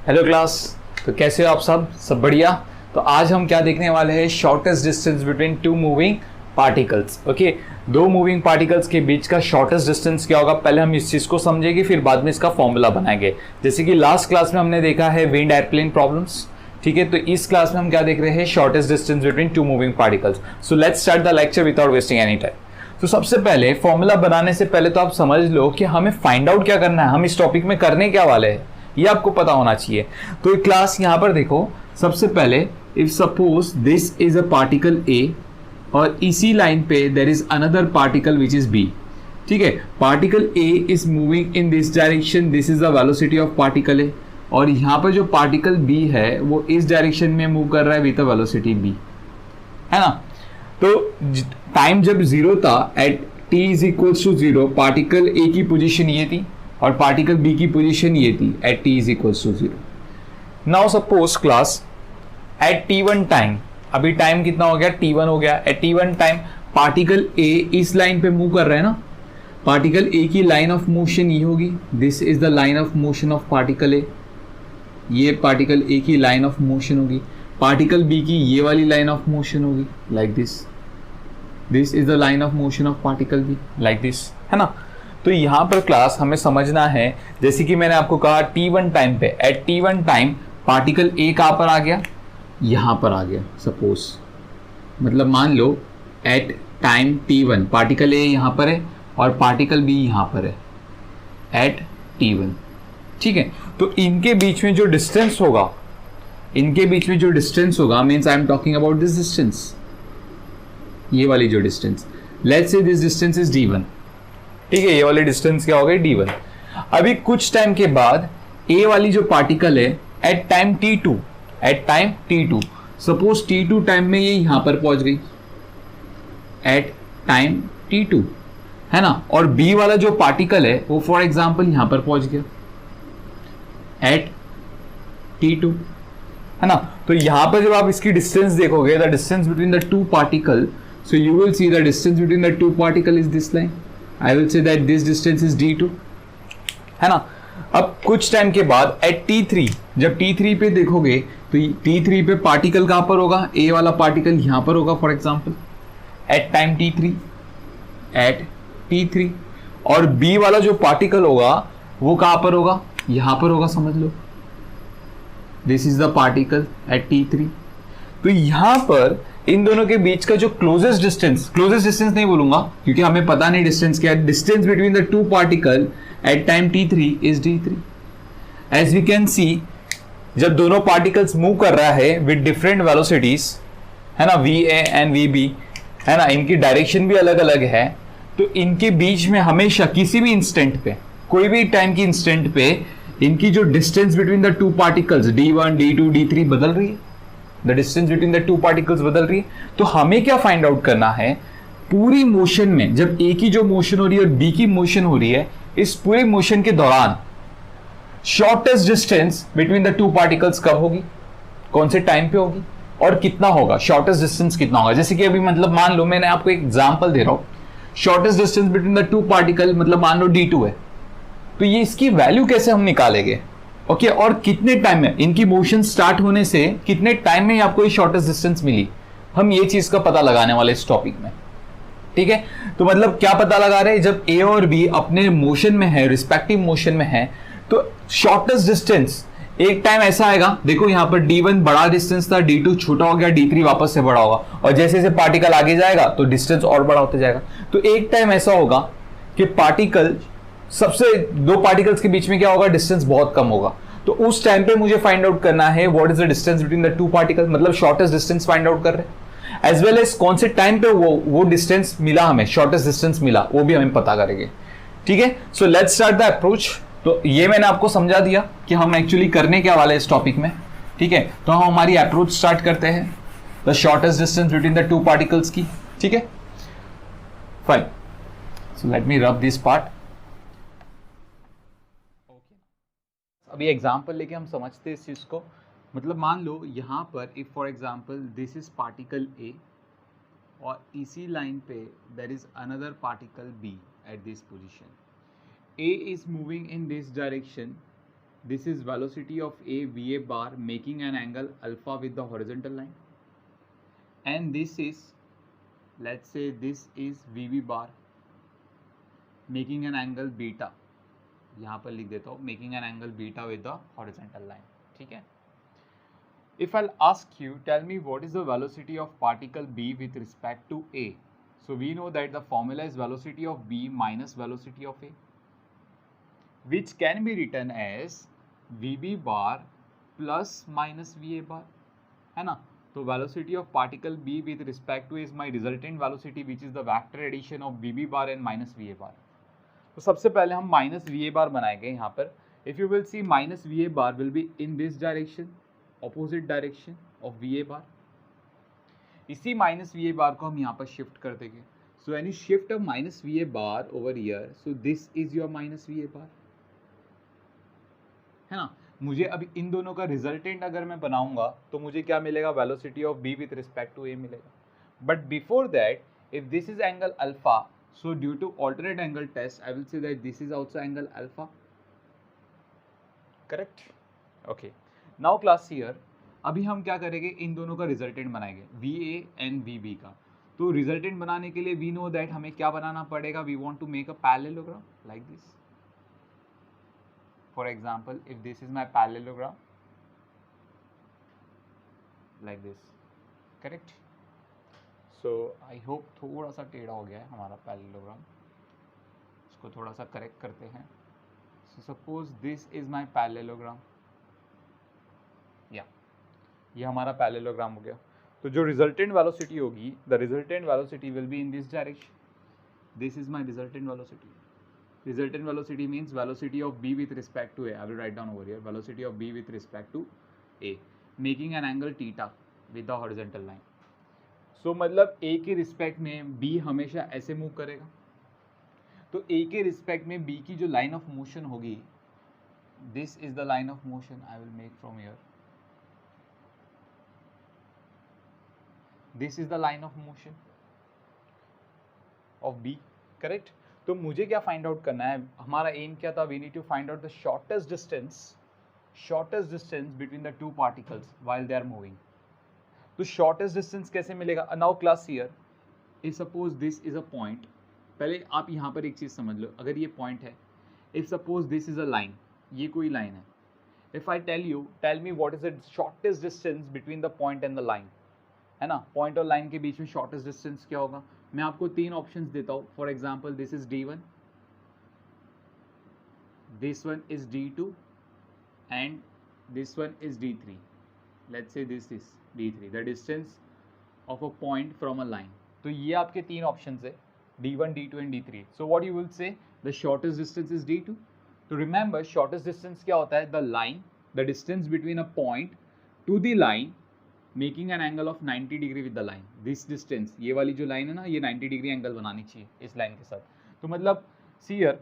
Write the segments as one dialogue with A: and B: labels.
A: Hello class. तो कैसे हो आप सब बढ़िया। तो आज हम क्या देखने वाले हैं, shortest distance between two moving particles. Okay, दो मूविंग पार्टिकल्स के बीच का शॉर्टेस्ट डिस्टेंस क्या होगा, पहले हम इस चीज़ को समझेंगे, फिर बाद में इसका फॉर्मूला बनाएंगे। जैसे कि लास्ट क्लास में हमने देखा है विंड एयरप्लेन प्रॉब्लम्स, ठीक है। तो इस क्लास में हम क्या देख रहे हैं, shortest distance between two moving particles. So let's start the lecture without wasting any time. तो सबसे पहले फॉर्मूला बनाने से पहले तो आप समझ लो कि हमें फाइंड आउट क्या करना है, हम इस टॉपिक में करने क्या वाले हैं, ये आपको पता होना चाहिए। तो एक क्लास यहां पर देखो, सबसे पहले if suppose this is a particle a और इसी लाइन पे there is another particle which is b, ठीक है। Particle a is moving in this direction, this is the velocity of particle a, और यहां पर जो पार्टिकल बी है वो इस डायरेक्शन में मूव कर रहा है विद वेलोसिटी बी, है ना। तो टाइम जब जीरो था, at t is equal to zero, particle a की पोजीशन ये थी और पार्टिकल बी की पोजीशन ये थी at t is equal to zero. Now suppose class at t one time, अभी टाइम कितना हो गया, टी वन हो गया। At t one time particle a इस लाइन पे मूव कर रहा है ना, पार्टिकल ए की लाइन ऑफ मोशन ये होगी, this is the line of motion of particle a, ये पार्टिकल ए की लाइन ऑफ मोशन होगी। पार्टिकल बी की ये वाली लाइन ऑफ मोशन होगी, like this, this is the line of motion of particle b, like this, है ना। तो यहां पर क्लास हमें समझना है, जैसे कि मैंने आपको कहा टी वन टाइम पे, eight t one time particle ए कहां पर आ गया, यहां पर आ गया सपोज, मतलब मान लो at time T one particle A यहां पर है और पार्टिकल बी यहां पर है एट टी वन, ठीक है। तो इनके बीच में जो डिस्टेंस होगा, इनके बीच में जो डिस्टेंस होगा, means I am talking about this distance, ये वाली जो distance, let's say this distance is D one, ठीक है। ये वाली डिस्टेंस क्या हो गई, डी वन। अभी कुछ टाइम के बाद ए वाली जो पार्टिकल है at time t two, at time t two, suppose t two time में ये यहां पर पहुंच गई एट टाइम टी टू, है ना। और बी वाला जो पार्टिकल है वो फॉर एग्जांपल यहां पर पहुंच गया एट टी टू, है ना। तो यहां पर जब आप इसकी डिस्टेंस देखोगे, the distance between the two particle, so you will see the distance between the two particle is this line. I will say that this distance is d2, है ना। अब कुछ टाइम के बाद at t3, जब t3 पे देखोगे तो t3 पे पार्टिकल कहां पर होगा, a वाला पार्टिकल यहां पर होगा for example at time t3, at t3, और b वाला जो पार्टिकल होगा वो कहां पर होगा, यहां पर होगा, समझ लो this is the particle at t3। तो यहां पर इन दोनों के बीच का जो क्लोजेस्ट डिस्टेंस नहीं बोलूंगा क्योंकि हमें पता नहीं डिस्टेंस क्या है, distance between the two particle at time t3 is d3। As we can see, जब दोनों पार्टिकल्स मूव कर रहा है विद डिफरेंट वेलोसिटीज, है ना, va एंड vb, है ना, इनकी डायरेक्शन भी अलग अलग है, तो इनके बीच में हमेशा किसी भी इंस्टेंट पे, कोई भी टाइम की इंस्टेंट पे, इनकी जो distance between the two particles d1 d2 d3 बदल रही है, the distance between the two particles बदल रही है। तो हमें क्या फाइंड आउट करना है, पूरी मोशन में जब ए की जो मोशन हो रही है और बी की मोशन हो रही है, इस पूरे मोशन के दौरान shortest distance between the two particles कब होगी, कौन से टाइम पे होगी और कितना होगा, शॉर्टेस्ट डिस्टेंस कितना होगा। जैसे कि अभी मतलब मान लो मैंने आपको एक एग्जांपल दे रहा हूं, shortest distance between the two particle मतलब मान लो d2 है, तो ये इसकी वैल्यू कैसे हम निकालेंगे, ओके और कितने टाइम में, इनकी मोशन स्टार्ट होने से कितने टाइम में आपको ये शॉर्टेस्ट डिस्टेंस मिली, हम ये चीज का पता लगाने वाले इस टॉपिक में, ठीक है। तो मतलब क्या पता लगा रहे हैं, जब ए और बी अपने मोशन में है, रिस्पेक्टिव मोशन में है, तो शॉर्टेस्ट डिस्टेंस एक टाइम ऐसा आएगा, देखो यहां पर d1 बड़ा डिस्टेंस था, d2 छोटा हो गया, d3 वापस से बड़ा होगा, और जैसे जैसे पार्टिकल आगे जाएगा तो डिस्टेंस और बड़ा होता जाएगा। तो एक टाइम ऐसा होगा कि पार्टिकल, सबसे दो पार्टिकल्स के बीच में क्या होगा, डिस्टेंस बहुत कम होगा। तो उस टाइम पे मुझे फाइंड आउट करना है what is the distance between the two particles, मतलब शॉर्टेस्ट डिस्टेंस फाइंड आउट कर रहे हैं, एज वेल एज कौन से टाइम पे वो डिस्टेंस मिला, हमें शॉर्टेस्ट डिस्टेंस मिला, वो भी हमें पता करेंगे, ठीक है। So let's start the approach. तो ये मैंने आपको समझा दिया कि हम एक्चुअली करने क्या वाले इस टॉपिक में, ठीक है। तो हम हमारी अप्रोच स्टार्ट करते हैं the shortest distance between the two particles की, ठीक है, fine. So let me rub this part. अभी एग्जाम्पल लेके हम समझते हैं इस चीज को, मतलब मान लो यहां पर if for example this is particle a और इसी लाइन पे there is another particle b at this position, a is moving in this direction this is velocity of a VA bar making an angle alpha with the horizontal line, and this is, let's say this is VB bar making an angle beta, यहाँ पर लिख देता हूँ making an angle beta with the horizontal line, ठीक है. If I'll ask you, tell me what is the velocity of particle B with respect to A. So we know that the formula is velocity of B minus velocity of A, which can be written as VB bar plus minus VA bar, है ना. तो velocity of particle B with respect to A is my resultant velocity, which is the vector addition of VB bar and minus VA bar. तो सबसे पहले हम minus VA bar बनाएंगे यहाँ पर. If you will see, minus VA bar will be in this direction, opposite direction of VA bar. इसी minus VA बार को हम यहाँ पर शिफ्ट कर देंगे. So when you shift a minus VA bar over here, so this is your minus VA बार, है ना. मुझे अभी इन दोनों का रिजल्टेंट अगर मैं बनाऊंगा तो मुझे क्या मिलेगा, velocity of B with respect to A मिलेगा. But before that, if this is angle alpha, so due to alternate angle test I will say that this is also angle alpha. Correct. Okay, now class here, अभी हम क्या करेंगे, इन दोनों का resultant बनाएंगे, VA and VB का. तो resultant बनाने के लिए वी नो दैट हमें क्या बनाना पड़ेगा, we want to make a parallelogram like this. For example, if this is my parallelogram like this, correct. So I hope थोड़ा सा टेढ़ा हो गया है हमारा पैरेललोग्राम, इसको थोड़ा सा करेक्ट करते हैं. So suppose this is my parallelogram, या ये हमारा पैरेललोग्राम हो गया. तो जो रिजल्टेंट वेलोसिटी होगी, the resultant velocity will be in this direction. This is my resultant velocity. Resultant velocity means velocity of B with respect to A. I will write down over here, velocity of B with respect to A making an angle theta with the horizontal line. So मतलब A के respect में B हमेशा ऐसे move करेगा. तो A के respect में B की जो लाइन ऑफ मोशन होगी, this is the line of motion I will make from here. This is the line of motion of B, correct. तो मुझे क्या फाइंड आउट करना है, हमारा एम क्या था, we need to find out the shortest distance between the two particles while they are moving. तो shortest distance कैसे मिलेगा. Now class here, if suppose this is a point, पहले आप यहाँ पर एक चीज समझ लो, अगर ये पॉइंट है, if suppose this is a line, ये कोई लाइन है. If I tell me what is the shortest distance between the point and the line, है ना. पॉइंट और लाइन के बीच में शॉर्टेस्ट डिस्टेंस क्या होगा. मैं आपको तीन ऑप्शंस देता हूँ. For example, this is D1, this one is D2 and this one is D3. Let's say this is D3, the distance of a point from a line. तो ये आपके तीन ऑप्शंस है, D1, D2 and D3. So what you will say, the shortest distance is D2. तो remember, shortest distance क्या होता है, the line, the distance between a point two the line making an angle of 90 degree with the line. This distance, ये वाली जो line है ना, ये 90 डिग्री एंगल बनानी चाहिए इस लाइन के साथ. तो मतलब सी हियर,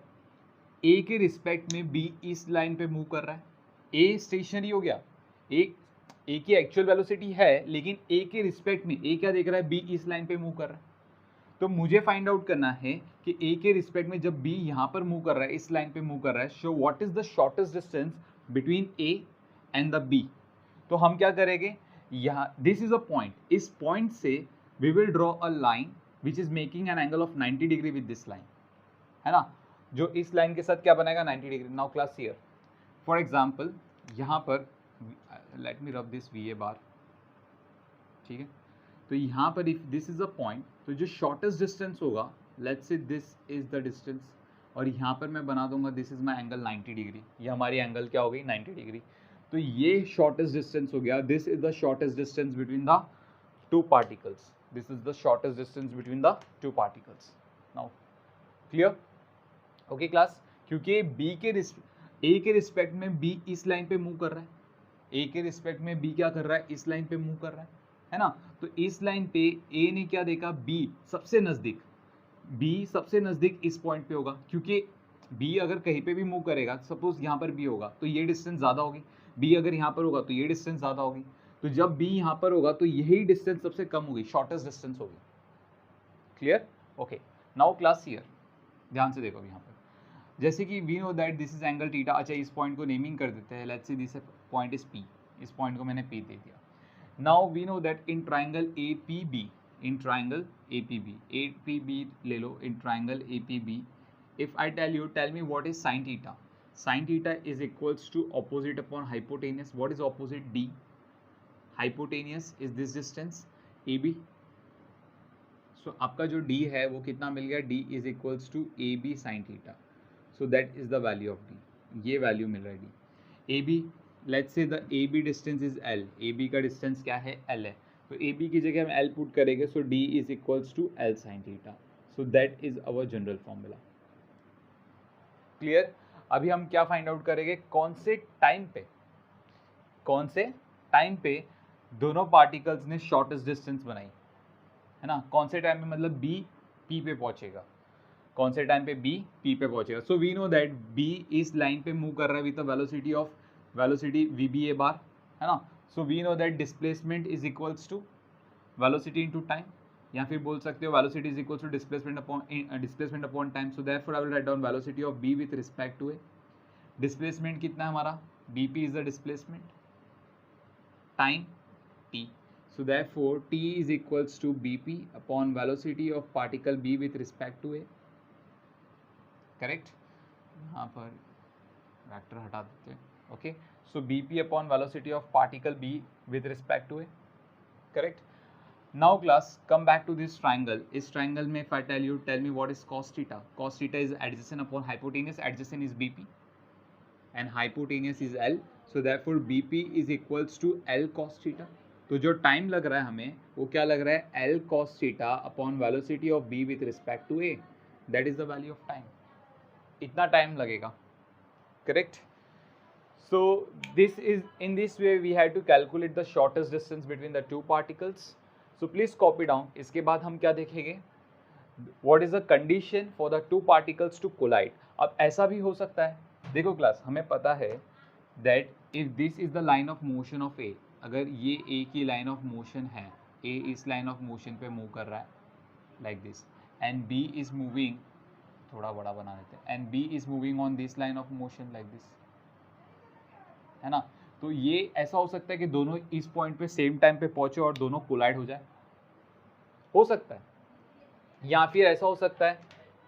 A: ए के रिस्पेक्ट में बी इस लाइन पे मूव कर रहा है. ए स्टेशनरी हो गया, ए की एक्चुअल वेलोसिटी है, लेकिन ए के रिस्पेक्ट में ए क्या देख रहा है, बी इस लाइन पे मूव कर रहा है. तो मुझे फाइंड आउट करना है कि ए के रिस्पेक्ट में जब बी यहाँ पर मूव कर रहा है, इस लाइन पे मूव कर रहा है, so what is the shortest distance between a and the b. तो हम क्या करेंगे, यहाँ दिस इज अ पॉइंट, इस पॉइंट से we will draw a line which is making an angle of 90 degree with this line, है ना. जो इस लाइन के साथ क्या बनेगा, 90 degree. Now class here, for example, यहाँ पर late me rub this VA बार, ठीक है. तो यहाँ पर if this is a point, तो जो शॉर्टेस्ट डिस्टेंस होगा, let's say this is the distance, और यहाँ पर मैं बना दूंगा this is my angle 90 degree. ये हमारी एंगल क्या हो गई, 90 डिग्री. तो ये शॉर्टेस्ट डिस्टेंस हो गया. This is the shortest distance between the two particles. This is the shortest distance between the two particles. Now clear, okay class. क्योंकि ए के रिस्पेक्ट में बी इस लाइन पे मूव कर रहा है, ए के रिस्पेक्ट में बी क्या कर रहा है, इस लाइन पे मूव कर रहा है ना. तो इस लाइन पे ए ने क्या देखा, बी सबसे नजदीक इस पॉइंट पे होगा, क्योंकि बी अगर कहीं पे भी मूव करेगा, सपोज यहाँ पर बी होगा तो ये डिस्टेंस ज़्यादा होगी, बी अगर यहाँ पर होगा तो ये डिस्टेंस ज़्यादा होगी. तो जब बी यहाँ पर होगा तो यही डिस्टेंस सबसे कम होगी, शॉर्टेस्ट डिस्टेंस होगी. Clear, okay. Now class here, ध्यान से देखो यहाँ पर, जैसे कि we no that this is angle theta, अच्छा इस पॉइंट को नेमिंग कर देते हैं, let's say this point is P, इस पॉइंट को मैंने पी दे दिया. Now we no that in triangle A P B, in triangle A P B ले लो, in triangle A P B, if I tell me what is sin theta. Sin theta is equals to opposite upon hypotenuse. What is opposite? D. Hypotenuse is this distance AB. So आपका जो D है वो कितना मिल गया? D is equals to AB sin theta. So that is the value of D. ये value मिल रहा है D. AB, let's say the AB distance is L. AB का डिस्टेंस क्या है? L है. तो AB की जगह हम L पुट करेंगे, so D is equals to L sin theta. So that is our general formula. Clear. अभी हम क्या फाइंड आउट करेंगे? कौन से टाइम पे दोनों पार्टिकल्स ने शॉर्टेस्ट डिस्टेंस बनाई है ना. कौन से टाइम पे, मतलब B P पे पहुंचेगा, कौन से टाइम पे B P पे पहुंचेगा. So we no that B इस लाइन पे मूव कर रहा है with the velocity VBA bar है ना. So we no that displacement is equals to velocity into time, या फिर बोल सकते हो velocity is equal to displacement upon time. So therefore I will write down velocity of B with respect to a. Displacement कितना है हमारा? bp is the displacement, time t. So therefore t is equals to bp upon velocity of particle b with respect to a. Correct. यहाँ पर vector हटा देते हैं. Okay, so bp upon velocity of particle b with respect to a. Correct. Now class, come back to this triangle. इस triangle में if I tell me what is cos theta. Cos theta is adjacent upon hypotenuse. Adjacent is BP and hypotenuse is L. So therefore BP is equals to L cos theta. तो जो time लग रहा है हमें वो क्या लग रहा है? L cos theta upon velocity of B with respect to A. That is the value of time. इतना टाइम लगेगा. Correct? So this is, in this way we had to calculate the shortest distance between the two particles. So please copy down. इसके बाद हम क्या देखेंगे? What is the condition for the two particles to collide? अब ऐसा भी हो सकता है, देखो क्लास, हमें पता है that if this is the line of motion of A, अगर ये A की line of motion है, A इस line of motion पे move कर रहा है like this, and B is moving, थोड़ा बड़ा बना देते हैं, and B is moving on this line of motion like this, है ना. तो ये ऐसा हो सकता है कि दोनों इस पॉइंट पे सेम टाइम पे पहुंचे और दोनों कोलाइड हो जाए, हो सकता है. या फिर ऐसा हो सकता है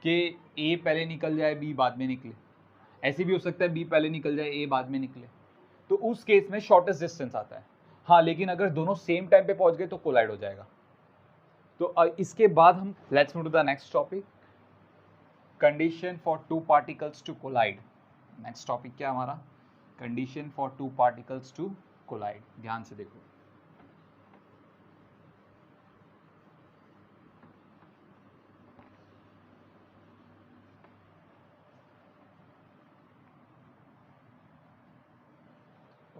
A: कि ए पहले निकल जाए, बी बाद में निकले. ऐसे भी हो सकता है बी पहले निकल जाए, ए बाद में निकले. तो उस केस में शॉर्टेस्ट डिस्टेंस आता है. हाँ, लेकिन अगर दोनों सेम टाइम पे पहुंच गए तो कोलाइड हो जाएगा. तो इसके बाद हम let's move to the next topic, condition for two particles to collide. Next topic क्या हमारा? Condition for two particles to collide. ध्यान से देखो.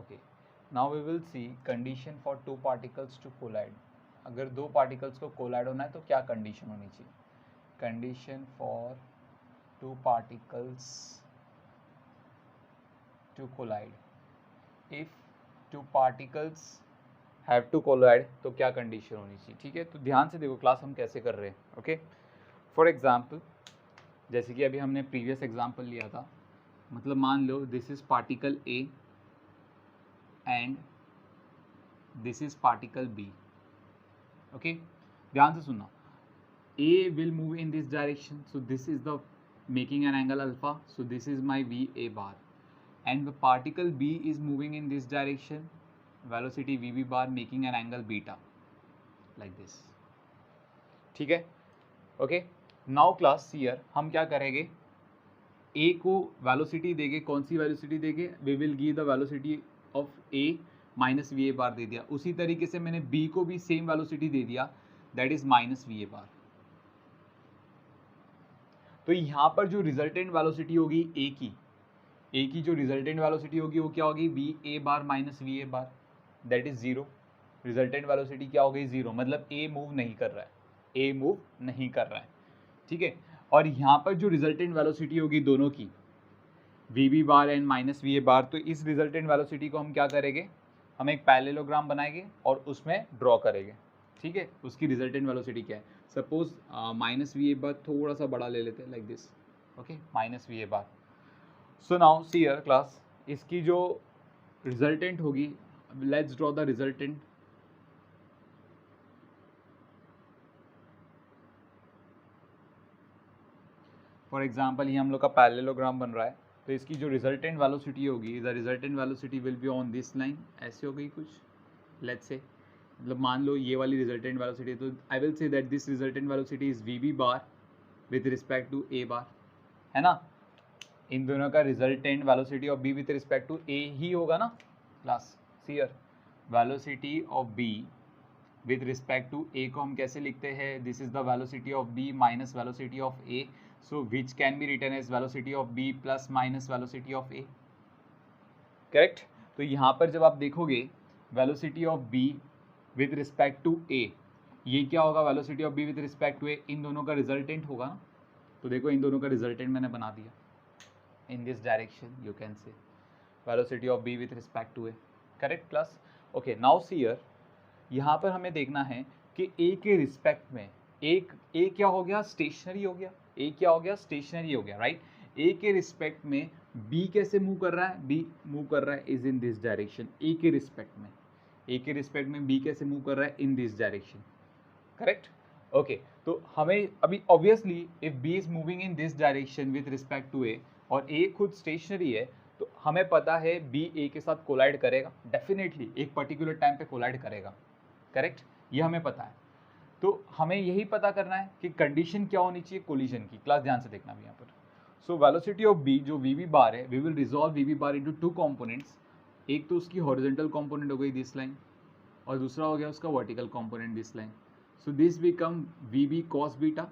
A: Okay, now we will see condition for two particles to collide. अगर दो particles को collide होना है तो क्या कंडीशन होनी चाहिए? Condition for two particles to collide. If two particles have to collide तो क्या कंडीशन होनी चाहिए? ठीक है, तो ध्यान से देखो क्लास हम कैसे कर रहे हैं. ओके, फॉर एग्जाम्पल, जैसे कि अभी हमने प्रीवियस एग्जाम्पल लिया था, मतलब मान लो this is particle A and this is particle B. Okay, ध्यान से सुनना. A will move in this direction, so this is the making an angle alpha, so this is my VA bar. And the particle B is moving in this direction, velocity VB bar making an angle beta like this. ठीक है. Okay, now class here हम क्या करेंगे? A को velocity देंगे. कौन सी velocity देंगे? We will give the velocity of A minus V A bar दे दिया. उसी तरीके से मैंने B को भी सेम वेलोसिटी दे दिया, that is minus V A bar. तो यहाँ पर जो रिजल्टेंट वेलोसिटी होगी ए की जो रिजल्टेंट वेलोसिटी होगी वो क्या होगी? B a bar minus V A bar, that is zero. Resultant velocity क्या हो गई? जीरो. मतलब ए मूव नहीं कर रहा है, ठीक है. और यहाँ पर जो रिजल्टेंट वेलोसिटी होगी दोनों की, V B bar and minus V A bar, तो इस रिजल्टेंट वेलोसिटी को हम क्या करेंगे? हम एक पैरेललोग्राम बनाएंगे और उसमें ड्रॉ करेंगे. ठीक है, उसकी रिजल्टेंट वेलोसिटी क्या है? सपोज माइनस वी ए बार थोड़ा सा बड़ा ले लेते हैं like this. Okay, minus V A bar. So now see here class, इसकी जो रिजल्टेंट होगी, let's draw the resultant. For example ये हम लोग का पैरेललोग्राम बन रहा है, तो इसकी जो रिजल्टेंट वेलोसिटी होगी, the resultant velocity will be on this line. ऐसे हो गई कुछ, लेट्स से, मतलब मान लो ये वाली रिजल्टेंट वेलोसिटी, तो I will say that this resultant velocity is V B bar with respect to A bar, है ना. इन दोनों का resultant velocity of B with respect to A ही होगा ना class. Here velocity of B with respect to A को हम कैसे लिखते हैं, this is the velocity of B minus velocity of A, so which can be written as velocity of B plus minus velocity of A. Correct. तो यहाँ पर जब आप देखोगे velocity of B with respect to A, ये क्या होगा, velocity of B with respect to A, इन दोनों का रिजल्टेंट होगा ना. तो देखो इन दोनों का रिजल्टेंट मैंने बना दिया. In this direction you can say velocity of B with respect to a. Correct class. Okay, now see here, यहाँ पर हमें देखना है कि ए के रिस्पेक्ट में एक ए क्या हो गया, स्टेशनरी हो गया. ए क्या हो गया, स्टेशनरी हो गया, राइट. ए के रिस्पेक्ट में बी कैसे मूव कर रहा है, बी मूव कर रहा है इज इन दिस डायरेक्शन. ए के रिस्पेक्ट में, ए के रिस्पेक्ट में बी कैसे मूव कर रहा है, in this direction. Correct. Okay, तो हमें अभी obviously if B is moving in this direction with respect to A और ए खुद स्टेशनरी है, तो हमें पता है बी ए के साथ कोलाइड करेगा, डेफिनेटली एक पर्टिकुलर टाइम पे कोलाइड करेगा. करेक्ट, ये हमें पता है. तो हमें यही पता करना है कि कंडीशन क्या होनी चाहिए कोलिजन की. क्लास ध्यान से देखना भी यहाँ पर. सो वेलोसिटी ऑफ बी जो वी बी बार है, we will resolve v B bar into two components. एक तो उसकी हॉरिजॉन्टल कंपोनेंट हो गई दिस लाइन, और दूसरा हो गया उसका vertical component this line. So this become v B cos beta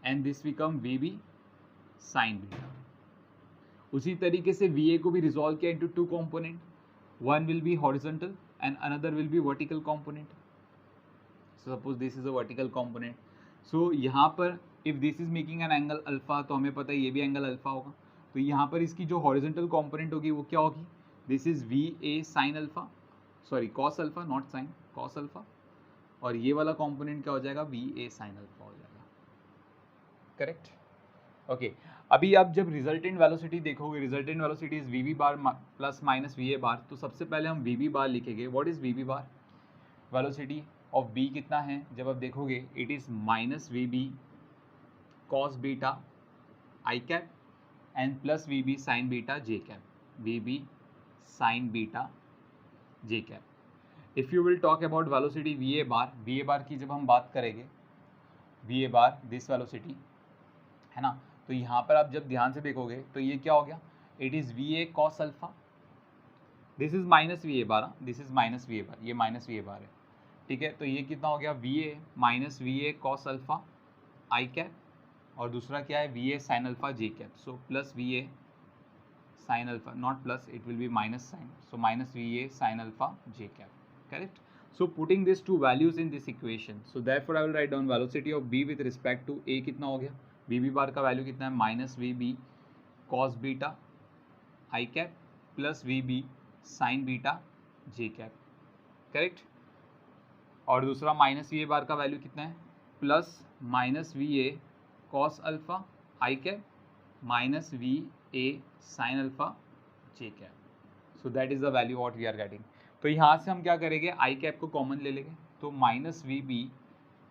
A: and this become v B sine beta. उसी तरीके से वी ए को भी रिजॉल्व किया into two component. One will be horizontal and another will be vertical component. So suppose this is a vertical component. So यहाँ पर if this is making an angle alpha, तो हमें पता है ये भी एंगल अल्फा होगा. तो यहाँ पर इसकी जो horizontal component होगी वो क्या होगी, this is VA sin alpha, sorry cos alpha, not sin, cos alpha. और ये वाला component क्या हो जाएगा, VA sin alpha हो जाएगा. करेक्ट. ओके, अभी आप जब रिजल्टेंट वेलोसिटी देखोगे, resultant velocity is V B bar plus minus V A bar. तो सबसे पहले हम वी बी बार लिखेंगे. What is V B bar, velocity of B कितना है, जब आप देखोगे it is minus V B cos beta I cap and plus V B sine beta J cap. V B sine beta J cap. If you will talk about velocity V ए बार की जब हम बात करेंगे, V A bar this velocity है ना, तो यहाँ पर आप जब ध्यान से देखोगे तो ये क्या हो गया, it is V A cos alpha, this is minus V A bar, this is minus V A bar, ये माइनस वी ए बार है. ठीक है, तो ये कितना हो गया, v a minus V A cos alpha I cap, और दूसरा क्या है v A sine alpha J cap. So plus V A sine alpha, not plus, it will be minus sine, so minus V A sine alpha J cap. Correct. So putting these two values in this equation, so therefore I will write down velocity of b with respect to a कितना हो गया, we B bar का value कितना है, minus V B cos beta I cap plus V B sine beta J cap. Correct. और दूसरा minus V A bar का value कितना है, plus minus V A cos alpha I cap minus V A sine alpha J cap. So that is the value what we are getting. तो यहाँ से हम क्या करेंगे, आई कैप को कॉमन ले लेंगे, तो minus V B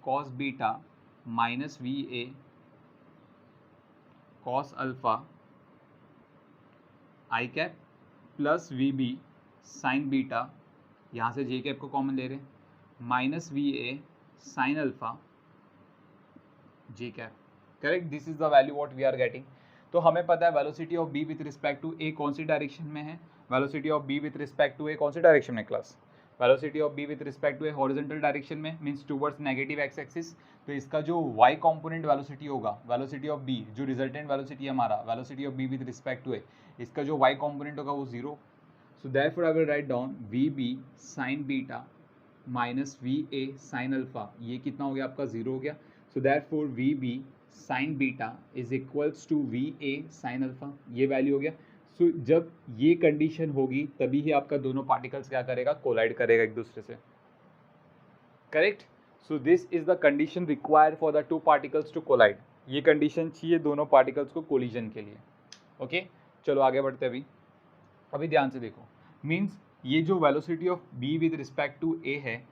A: cos beta minus V A cos alpha I cap plus V B sine beta, यहाँ से जे कैप को कॉमन ले रहे हैं, minus V A sine alpha J cap. Correct. This is the value what we are getting. तो हमें पता है velocity of B with respect to A कौन सी डायरेक्शन में है, velocity of B with respect to A कौन सी डायरेक्शन में class, velocity of B with respect to A horizontal direction में, means towards negative X axis. तो इसका जो वाई कंपोनेंट वेलोसिटी होगा, वेलोसिटी ऑफ बी जो रिजल्टेंट वेलोसिटी हमारा, velocity of B with respect to A, इसका जो वाई कंपोनेंट होगा वो zero. So therefore I will write down V B sine beta minus V A sine alpha, ये कितना हो गया आपका, जीरो हो गया. सो therefore V B sine beta is equals to V A sine alpha, ये वैल्यू हो गया. सो जब ये कंडीशन होगी तभी ही आपका दोनों पार्टिकल्स क्या करेगा, कोलाइड करेगा एक दूसरे से. Correct. So this is the condition required for the two particles to collide. ये कंडीशन चाहिए दोनों पार्टिकल्स को कोलिजन के लिए। ओके चलो आगे बढ़ते अभी ध्यान से देखो। मीन्स ये जो velocity of B with respect to A है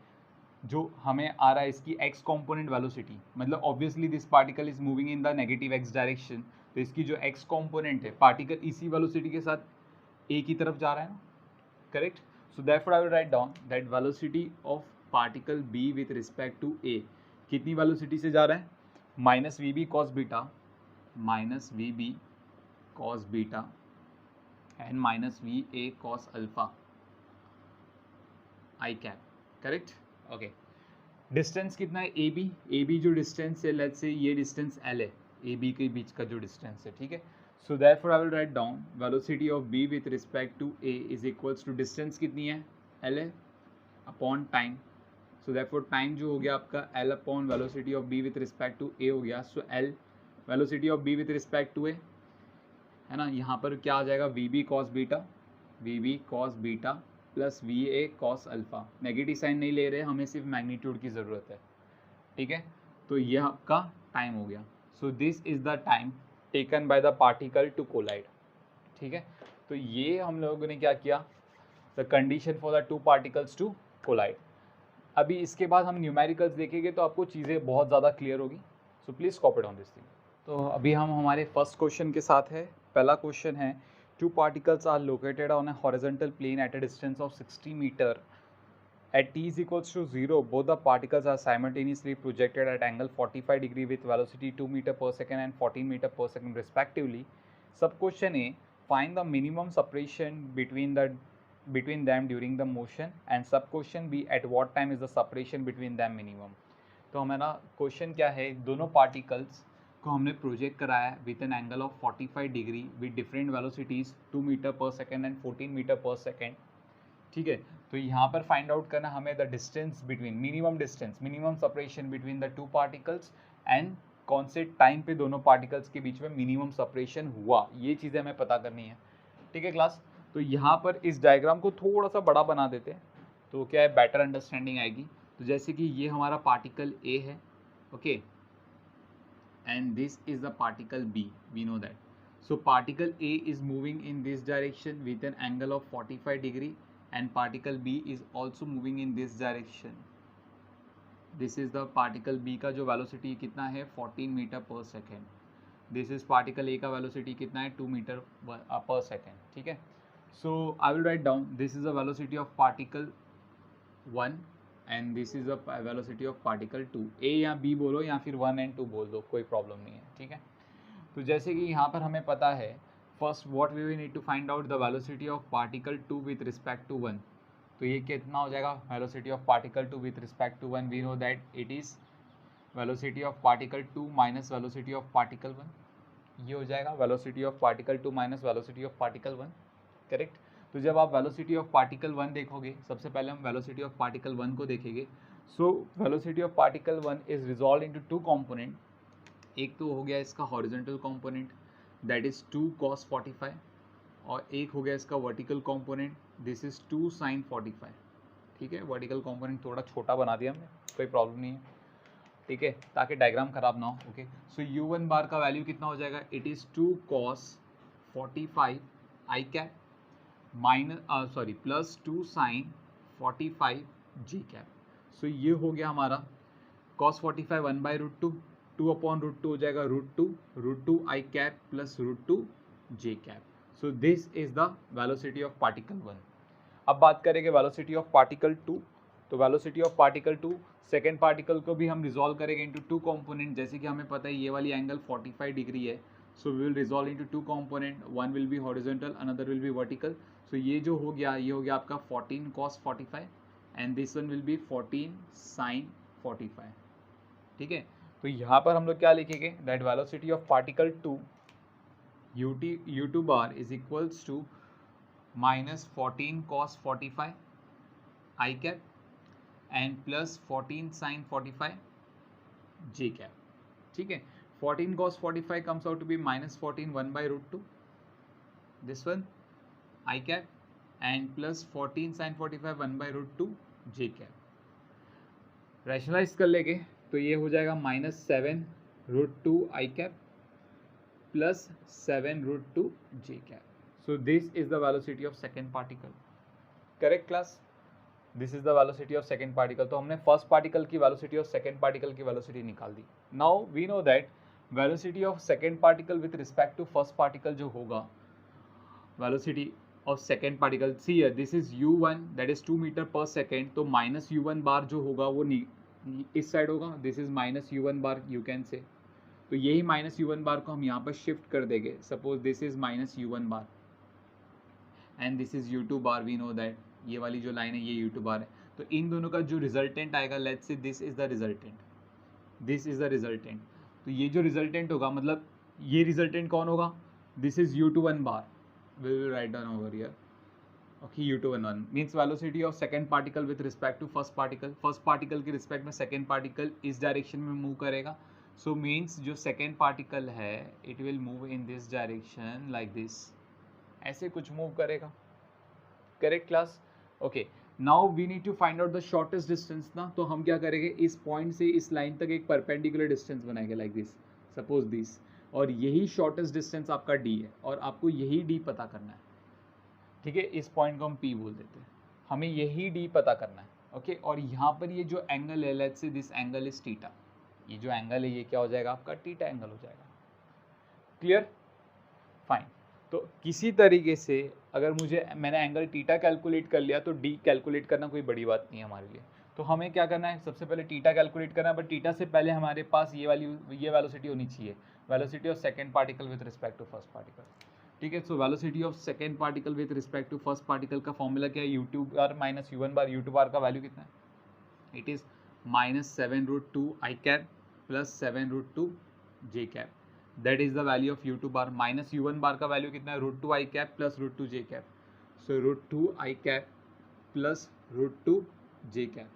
A: जो हमें आ रहा है इसकी एक्स कॉम्पोनेंट वेलोसिटी, मतलब obviously this particle is moving in the negative X direction, तो इसकी जो एक्स कॉम्पोनेंट है पार्टिकल इसी वेलोसिटी के साथ ए की तरफ जा रहा है ना, correct. So therefore I will write down that velocity of particle B with respect to A कितनी वेलोसिटी से जा रहा है, minus V B cos beta, minus V B cos beta and minus V A cos alpha I cap, correct. Okay distance कितना है A B जो distance है let's say ये डिस्टेंस एल है, ए बी के बीच का जो डिस्टेंस है, ठीक है। So therefore I will write down velocity of B with respect to A is equals to distance कितनी है एल है upon time. So therefore time जो हो गया आपका L upon velocity of B with respect to A हो गया। So L velocity of B with respect to A है ना, यहाँ पर क्या आ जाएगा V B cos beta plus V A cos alpha, negative sign नहीं ले रहे, हमें सिर्फ मैग्नीट्यूड की ज़रूरत है, ठीक है। तो ये आपका टाइम हो गया। So this is the time taken by the particle to collide, ठीक है। तो ये हम लोगों ने क्या किया, the condition for the two particles to collide. अभी इसके बाद हम न्यूमेरिकल्स देखेंगे तो आपको चीज़ें बहुत ज़्यादा क्लियर होगी। So please copy down this thing. तो अभी हम हमारे फर्स्ट क्वेश्चन के साथ है। पहला क्वेश्चन है two particles are located on a horizontal plane at a distance of 60 meter. At t is equals to 0, both the particles are simultaneously projected at angle 45 degree with velocity 2 meter per second and 14 meter per second respectively. Sub question A, find the minimum separation between them during the motion, and sub question B, at what time is the separation between them minimum. तो हमारा question क्या है, दोनों particles को हमने project कराया है with an angle of 45 degree with different velocities 2 metre per second and 14 metre per second, ठीक है। तो यहाँ पर फाइंड आउट करना हमें the distance between, minimum separation between the two particles and कौन से टाइम पे दोनों पार्टिकल्स के बीच में मिनिमम सेपरेशन हुआ, ये चीज़ें हमें पता करनी है, ठीक है क्लास। तो यहाँ पर इस डायग्राम को थोड़ा सा बड़ा बना देते हैं तो क्या है बेटर अंडरस्टैंडिंग आएगी। तो जैसे कि ये हमारा पार्टिकल ए है, okay, and this is the particle B, we know that. So particle A is moving in this direction with an angle of 45 degree and particle B is also moving in this direction. This is the particle B का जो velocity कितना है 14 metre per second, this is particle A का velocity कितना है 2 metre per second, ठीक है। So I will write down this is the velocity of particle 1 and this is the velocity of particle 2। A या B बोलो या फिर 1 and 2 बोल दो, कोई प्रॉब्लम नहीं है, ठीक है। तो जैसे कि यहाँ पर हमें पता है first what we will need to find out the velocity of particle 2 with respect to 1। तो ये कितना हो जाएगा, velocity of particle 2 with respect to 1, we no that it is velocity of particle 2 minus velocity of particle 1। ये हो जाएगा velocity of particle 2 minus velocity of particle 1, correct. तो जब आप वेलोसिटी ऑफ पार्टिकल 1 देखोगे, सबसे पहले हम वेलोसिटी ऑफ पार्टिकल 1 को देखेंगे। सो velocity of particle 1 is resolve into two component. एक तो हो गया इसका horizontal component that is 2 cos 45 और एक हो गया इसका vertical component this is 2 sin 45, ठीक है। वर्टिकल कंपोनेंट थोड़ा छोटा बना दिया हमने, कोई प्रॉब्लम नहीं है, ठीक है, ताकि डायग्राम खराब ना हो, ओके। सो u1 बार का वैल्यू कितना हो जाएगा, it is 2 cos 45 I cap minus plus 2 sin 45 G cap. So ये हो गया हमारा cos 45 1/√2, 2/√2 हो जाएगा √2 I cap plus √2 J cap. So this is the velocity of particle 1। अब बात करेंगे वेलोसिटी ऑफ पार्टिकल 2। तो velocity of particle 2 second particle को भी हम रिजॉल्व करेंगे इनटू टू कंपोनेंट। जैसे कि हमें पता है ये वाली एंगल 45 डिग्री है, so we will resolve into two component, one will be horizontal, another will be vertical. So ये जो हो गया, ये हो गया आपका 14 cos 45 and this one will be 14 sin 45, ठीक है। तो यहाँ पर हम लोग क्या लिखेंगे, that velocity of particle 2 u2 bar is equals to minus 14 cos 45 I cap and plus 14 sin 45 j cap, ठीक है। 14 cos 45 comes out to be minus 14 1/√2, this one I cap and plus 14 sin 45 1/√2 j cap। Rationalise कर लेंगे तो ये हो जाएगा -7 √2 I cap plus 7 √2 J cap. So this is the velocity of second particle. Correct class? This is the velocity of second particle. तो हमने first particle की velocity और second particle की velocity निकाल दी. Now we know that velocity of second particle with respect to first particle जो होगा, velocity of second particle, see here, this is u1 that is 2 meter per second. तो minus u1 bar जो होगा वो इस side होगा. This is minus u1 bar you can say. तो यही माइनस u1 बार को हम यहाँ पर शिफ्ट कर देंगे. Suppose this is minus u1 bar and this is u2 bar. We no that ये वाली जो लाइन है ये u2 बार है. तो इन दोनों का जो रिजल्टेंट आएगा, let's say this is the resultant, this is the resultant. तो ये जो रिजल्टेंट होगा, मतलब ये रिजल्टेंट कौन होगा? This is u21 bar. We will write down over here. Okay, u21 means velocity of second particle with respect to first particle. First particle के respect में सेकंड पार्टिकल इस डायरेक्शन में मूव करेगा. सो मीन्स जो second particle है it will move in this direction like this, ऐसे कुछ move करेगा. Correct class? Okay, now we need to find out the shortest distance ना. तो हम क्या करेंगे, इस पॉइंट से इस लाइन तक एक परपेंडिकुलर डिस्टेंस बनाएंगे लाइक दिस, सपोज दिस. और यही शॉर्टेस्ट डिस्टेंस आपका d है और आपको यही d पता करना है. ठीक है, इस पॉइंट को हम p बोल देते हैं. हमें यही d पता करना है. ओके, और यहाँ पर ये जो एंगल है, let's say this angle is theta. ये जो एंगल है ये क्या हो जाएगा आपका? थीटा एंगल हो जाएगा. क्लियर? फाइन. तो किसी तरीके से अगर मैंने एंगल थीटा कैलकुलेट कर लिया तो डी कैलकुलेट करना कोई बड़ी बात नहीं है हमारे लिए. तो हमें क्या करना है, सबसे पहले थीटा कैलकुलेट करना है. बट थीटा से पहले हमारे पास ये वेलोसिटी होनी चाहिए, velocity of second particle with respect to first particle. ठीक है, so velocity of second particle with respect to first particle का फॉर्मूला क्या है? u2 बार माइनस u1 बार. u2 बार का वैल्यू कितना है? It is -7 √2 I cap plus 7 √2 J cap. That is the value of u2 bar. Minus u1 बार का value कितना है? √2 I cap plus √2 J cap. So √2 I cap plus √2 J cap.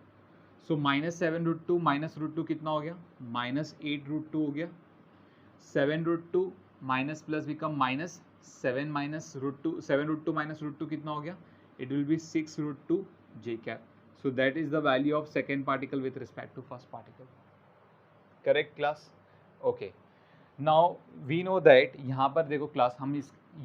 A: So -7 √2 minus √2 कितना हो गया? -8 √2 हो गया. 7 √2 minus plus become -7 minus √2, 7 √2 minus √2 कितना हो गया? It will be 6 √2 J cap. So that is the value of second particle with respect to first particle. Correct class? Okay. Now we know that यहाँ पर देखो क्लास, हम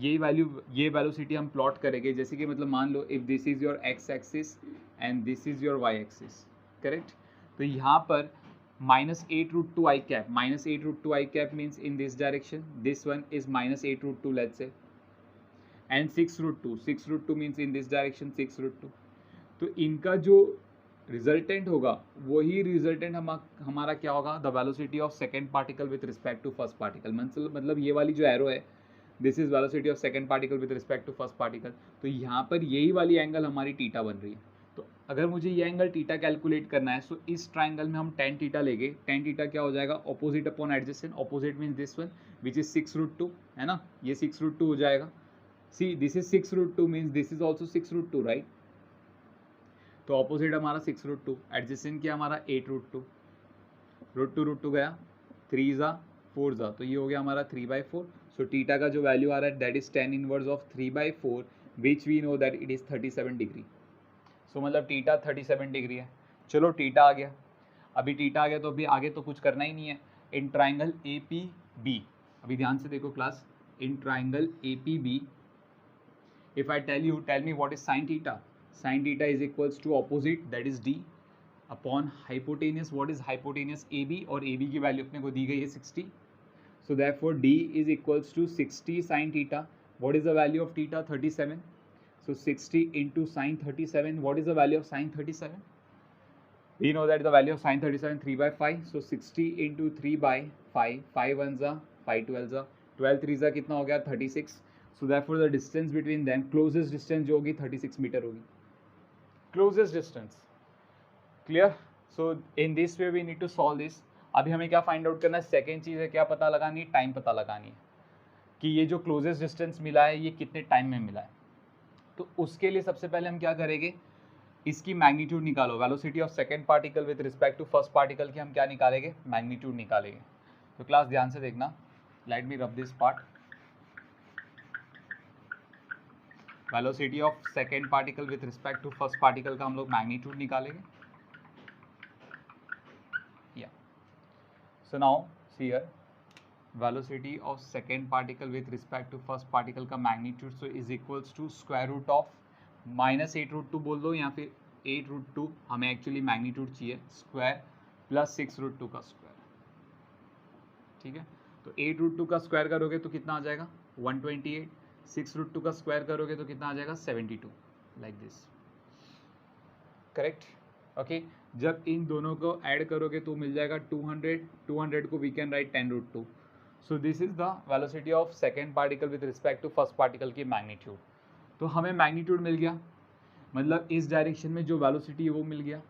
A: ये velocity हम plot करेंगे. जैसे कि मतलब मान लो if this is your x axis and this is your y axis. Correct? तो यहाँ पर -8 √2 I cap, -8 √2 I cap means in this direction. This one is -8 √2 let's say, and 6 √2 means in this direction 6 √2. तो इनका जो resultant होगा वही resultant हमारा क्या होगा? The velocity of second particle with respect to first particle. मतलब ये वाली जो एरो है, this is velocity of second particle with respect to first particle. तो यहाँ पर यही वाली एंगल हमारी थीटा बन रही है. तो अगर मुझे ये एंगल थीटा कैलकुलेट करना है, सो इस ट्राइंगल में हम tan थीटा लेंगे. tan थीटा क्या हो जाएगा? Opposite upon adjacent. Opposite means this one which is 6 √2, है ना? ये 6 √2 हो जाएगा. सी this is 6 √2 means this is also 6 √2, right? तो ऑपोजिट हमारा 6 √2, एडजेसेंट किया हमारा 8 √2. √2 गया, 3 ज़ा 4 ज़ा, तो ये हो गया हमारा 3/4. सो थीटा का जो वैल्यू आ रहा है that is tan inverse of 3/4 which we no that it is 37 degree. So मतलब थीटा 37 डिग्री है. चलो थीटा आ गया. अभी थीटा आ गया तो अभी आगे तो कुछ करना ही नहीं है. इन ट्राइंगल APB, अभी ध्यान से देखो class, in triangle APB if I tell me what is sine theta. Sin theta is equals to opposite that is D upon hypotenuse. What is hypotenuse? AB, और AB की वैल्यू अपने को दी गई है 60. So therefore D is equals to 60 sin theta. What is the value of theta? 37. So 60 into sin 37. What is the value of sin 37? We know that the value of sin 37 3/5. So 60 into 3/5. 5 1 जा 5 12 जा 12 3 जा कितना हो गया? 36. So therefore the distance between them, closest distance जो होगी 36 metre होगी. Closest distance. Clear? So in this way we need to solve this. अभी हमें क्या फाइंड आउट करना है? सेकेंड चीज़ है क्या पता लगानी है? टाइम पता लगानी है कि ये जो क्लोजेस्ट डिस्टेंस मिला है ये कितने टाइम में मिला है. तो उसके लिए सबसे पहले हम क्या करेंगे, इसकी मैग्नीट्यूड निकालो. Velocity of second particle with respect to first particle की हम क्या निकालेंगे? मैग्नीट्यूड निकालेंगे. तो क्लास ध्यान से देखना, let me rub this part. Velocity of second particle with respect to first particle का हम लोग मैग्नीट्यूड निकालेंगे. या so now sphere, velocity of second particle with respect to first particle का magnitude so is equals to square root of -8√2 बोल दो या फिर 8√2, हमें एक्चुअली मैग्नीट्यूड चाहिए, स्क्वायर प्लस 6√2 का स्क्वायर, ठीक है। तो 8√2 का स्क्वायर करोगे तो कितना आ जाएगा 128, 6√2 का स्क्वायर करोगे तो कितना आ जाएगा 72, लाइक दिस, करेक्ट। ओके, जब इन दोनों को ऐड करोगे तो मिल जाएगा 200, 200 को we can write 10√2। So this is the velocity of second particle with respect to first particle की मैग्नीट्यूड। तो हमें मैग्नीट्यूड मिल गया, मतलब इस डायरेक्शन में जो वेलोसिटी है वो मिल गया।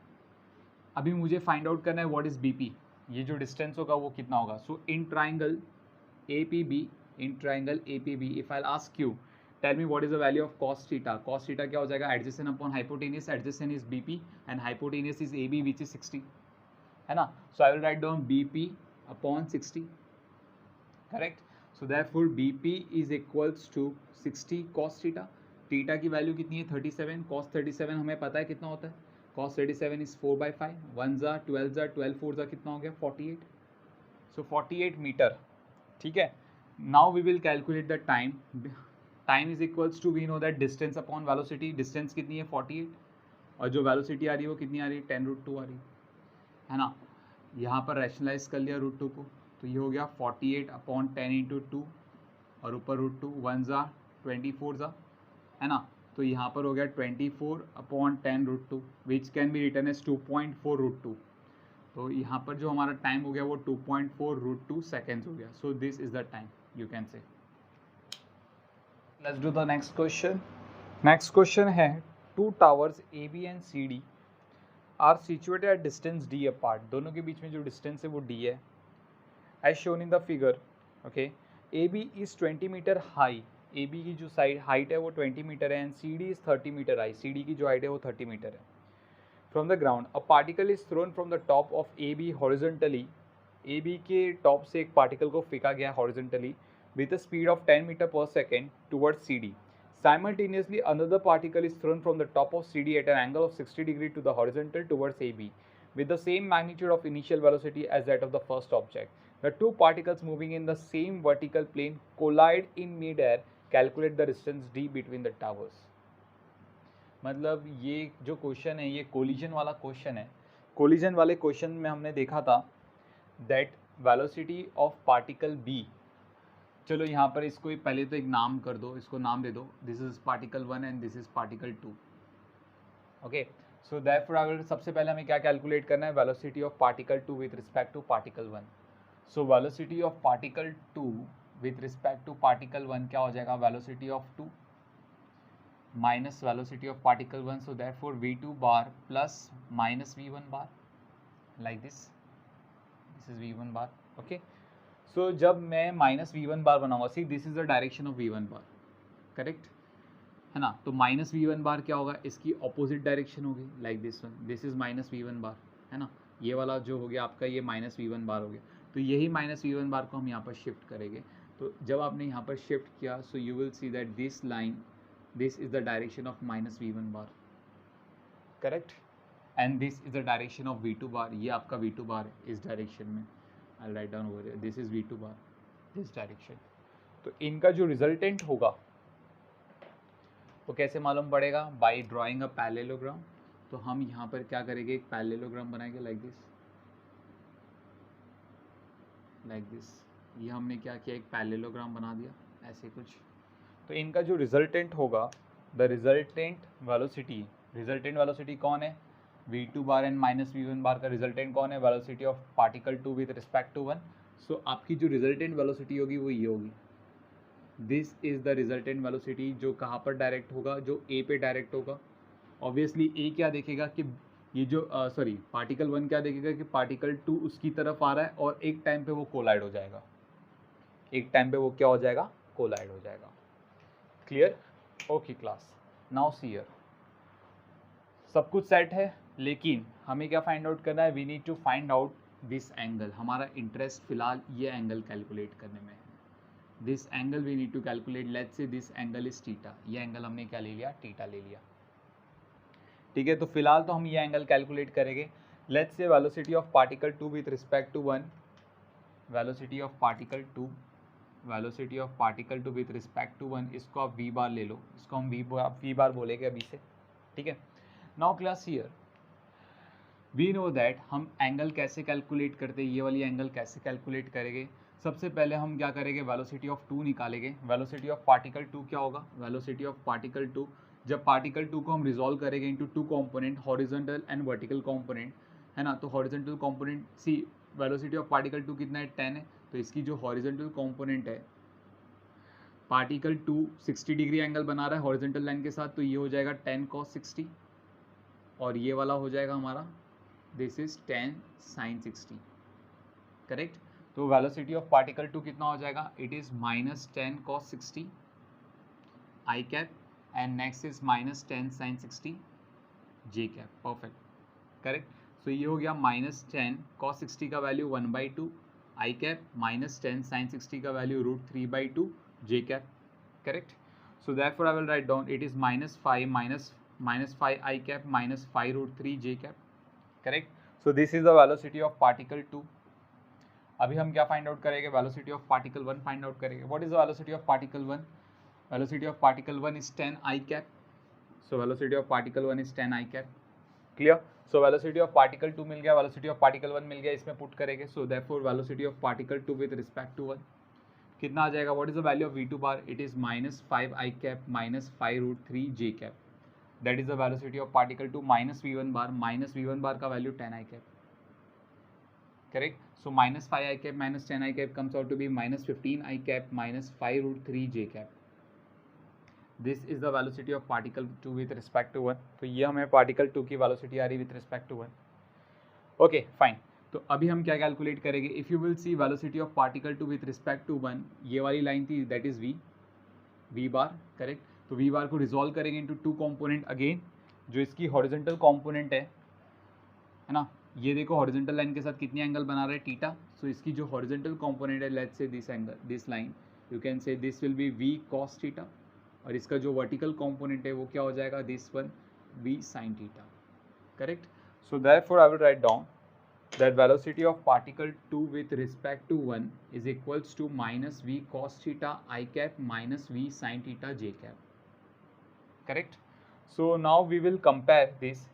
A: अभी मुझे फाइंड आउट करना है व्हाट इज बीपी, ये जो डिस्टेंस होगा वो कितना होगा। So in triangle APB, in triangle APB if I ask you tell me what is the value of cos theta, cos theta क्या हो जाएगा adjacent upon hypotenuse, adjacent is BP and hypotenuse is AB which is 60, है ना। So I will write down BP upon 60, correct. So therefore BP is equals to 60 cos theta, theta की value कितनी है 37, cos 37 हमें पता है कितना होता है, cos 37 इज 4/5, 1 ज़ा 12 ज़ा 12 4 ज़ा कितना हो गया 48, सो 48 मीटर, ठीक है। Now we will calculate the time, time is equals to we no that distance upon velocity, distance कितनी है 48 और जो वेलोसिटी आ रही है वो कितनी आ रही है 10√2 आ रही है ना। यहाँ पर रैशनलाइज कर लिया √2 को, तो ये हो गया 48 अपॉन 10 × 2 और ऊपर √2, 1 ज़ा 24 ज़ा, है ना। तो यहाँ पर हो गया 24 upon 10√2 which can be written as 2.4√2। तो यहाँ पर जो हमारा टाइम हो गया वो 2.4√2 सेकेंड्स हो गया। So this is the time you can say. Let's do the next question. Next question है, two towers AB and CD are situated at distance D apart, दोनों के बीच में जो डिस्टेंस है वो D है, as shown in the figure. Okay, AB is 20 metre high, AB की जो साइड हाइट है वो 20 मीटर है and CD is 30 metre high, CD की जो हाइट है वो 30 मीटर है। From the ground a particle is thrown from the top of AB horizontally, AB के टॉप से एक पार्टिकल को फेंका गया horizontally with a speed of 10 meter per second towards CD. Simultaneously, another particle is thrown from the top of CD at an angle of 60 degree to the horizontal towards AB with the same magnitude of initial velocity as that of the first object. The two particles moving in the same vertical plane collide in mid-air. Calculate the distance D between the towers. मतलब ये जो question है ये collision वाला question है। Collision वाले question में हमने देखा था that velocity of particle B, चलो यहाँ पर इसको पहले तो एक नाम कर दो, इसको नाम दे दो, this is particle 1 and this is particle 2। Okay, so therefore अगर सबसे पहले हमें क्या कैलकुलेट करना है, velocity of particle 2 with respect to particle 1। So velocity of particle 2 with respect to particle 1 क्या हो जाएगा, velocity of 2 minus velocity of particle 1, so therefore V2 bar plus minus V1 bar, like this is V1 bar. Okay, so जब मैं minus V1 बार बनाऊंगा, सी this is the direction of V1 bar, correct है ना। तो minus V1 बार क्या होगा, इसकी opposite direction होगी, like this one, this is minus V1 बार, है ना। ये वाला जो हो गया आपका ये माइनस V1 बार हो गया, तो यही माइनस V1 बार को हम यहाँ पर शिफ्ट करेंगे। तो जब आपने यहाँ पर शिफ्ट किया, so you will see that this line, this is the direction of minus V1 bar, correct, and this is the direction of V2 बार, ये आपका V2 बार है इस डायरेक्शन में। I'll write down over here, this is V2 bar, this direction। तो इनका जो resultant होगा वो कैसे मालूम पड़ेगा, बाय ड्राइंग अ पैरेललोग्राम। तो हम यहाँ पर क्या करेंगे, एक पैरेललोग्राम बनाएंगे लाइक दिस, लाइक दिस। ये हमने क्या किया, एक पैरेललोग्राम बना दिया ऐसे कुछ। तो इनका जो रिजल्टेंट होगा, the resultant velocity, resultant velocity कौन है, V2 bar and minus V1 bar का रिजल्टेंट कौन है, velocity of particle 2 with respect to 1। So आपकी जो रिजल्टेंट वेलोसिटी होगी वो ये होगी, this is the resultant velocity, जो कहाँ पर डायरेक्ट होगा, जो A पे डायरेक्ट होगा। ऑब्वियसली A क्या देखेगा कि ये जो सॉरी पार्टिकल 1 क्या देखेगा कि पार्टिकल 2 उसकी तरफ आ रहा है और एक टाइम पे वो कोलाइड हो जाएगा, एक टाइम पे वो क्या हो जाएगा, कोलाइड हो जाएगा। Clear, okay class. Now see here, सब कुछ सेट है, लेकिन हमें क्या फाइंड आउट करना है, we need to find out this angle. हमारा इंटरेस्ट फिलहाल ये एंगल कैलकुलेट करने में है, this angle we need to calculate. Let's say this angle is theta, ये एंगल हमने क्या ले लिया, थीटा ले लिया, ठीक है। तो फिलहाल तो हम ये एंगल कैलकुलेट करेंगे। Let's say velocity of particle 2 with respect to 1, velocity of particle two, velocity of particle two with respect to 1, इसको आप वी बार ले लो, इसको हम वी बार बोलेंगे अभी से, ठीक है। Now class here we no that हम एंगल कैसे कैलकुलेट करते हैं, ये वाली एंगल कैसे कैलकुलेट करेंगे। सबसे पहले हम क्या करेंगे, वेलोसिटी ऑफ टू निकालेंगे। वेलोसिटी ऑफ पार्टिकल टू क्या होगा, वेलोसिटी ऑफ पार्टिकल टू, जब पार्टिकल टू को हम रिजॉल्व करेंगे into two component, horizontal and vertical component, है ना। तो horizontal component see velocity of particle two कितना है 10 है, तो इसकी जो हॉरिजॉन्टल कंपोनेंट है, पार्टिकल टू 60 डिग्री एंगल बना रहा है हॉरिजॉन्टल लाइन के साथ, तो ये हो जाएगा 10 cos 60 और ये वाला हो जाएगा हमारा दिस इज 10 sin 60, करेक्ट। तो वेलोसिटी ऑफ पार्टिकल टू कितना हो जाएगा, it is -10 cos 60 I cap and next is -10 sin 60 j cap, perfect, correct. So ये हो गया -10 cos 60 का वैल्यू 1/2 आई कैप, -10 sin 60 का value √3/2 J cap, correct. So therefore I will write down it is -5 I cap -5 √3 j cap, correct. So this is the velocity of particle 2। अभी हम क्या find out करेंगे, velocity of particle 1 find out करेंगे। What is the velocity of particle 1, velocity of particle 1 is 10 I cap, so velocity of particle 1 is 10 I cap, clear. So velocity of particle 2 मिल गया, velocity of particle 1 मिल गया, इसमें put करेंगे। So therefore velocity of particle 2 with respect to 1 कितना आ जाएगा, what is the value of v2 bar, it is -5 I cap -5 √3 j cap, that is the velocity of particle 2 -v1 bar का value 10 I cap, correct. So -5 I cap -10 I cap comes out to be -15 I cap -5 √3 j cap, this is the velocity of particle 2 with respect to 1। तो ये हमें particle 2 की velocity आ रही with respect to 1, okay fine. तो अभी हम क्या कैलकुलेट करेंगे, if you will see velocity of particle 2 with respect to 1, ये वाली लाइन थी that is V bar, correct. तो वी बार को रिजॉल्व करेंगे इनटू टू कंपोनेंट अगेन, जो इसकी हॉरिजॉन्टल कंपोनेंट है ना, ये देखो हॉरिजॉन्टल लाइन के साथ कितनी एंगल बना रहा है थीटा। सो इसकी जो हॉरिजॉन्टल कंपोनेंट है, let's say this angle, this line, you can से this will be v cos theta, और इसका जो वर्टिकल कंपोनेंट है वो क्या हो जाएगा, this one v sin theta, correct. So therefore I will write down that velocity of particle 2 with respect to 1 is equals to -v cos theta I cap -v sin theta j cap, correct। so now we will compare this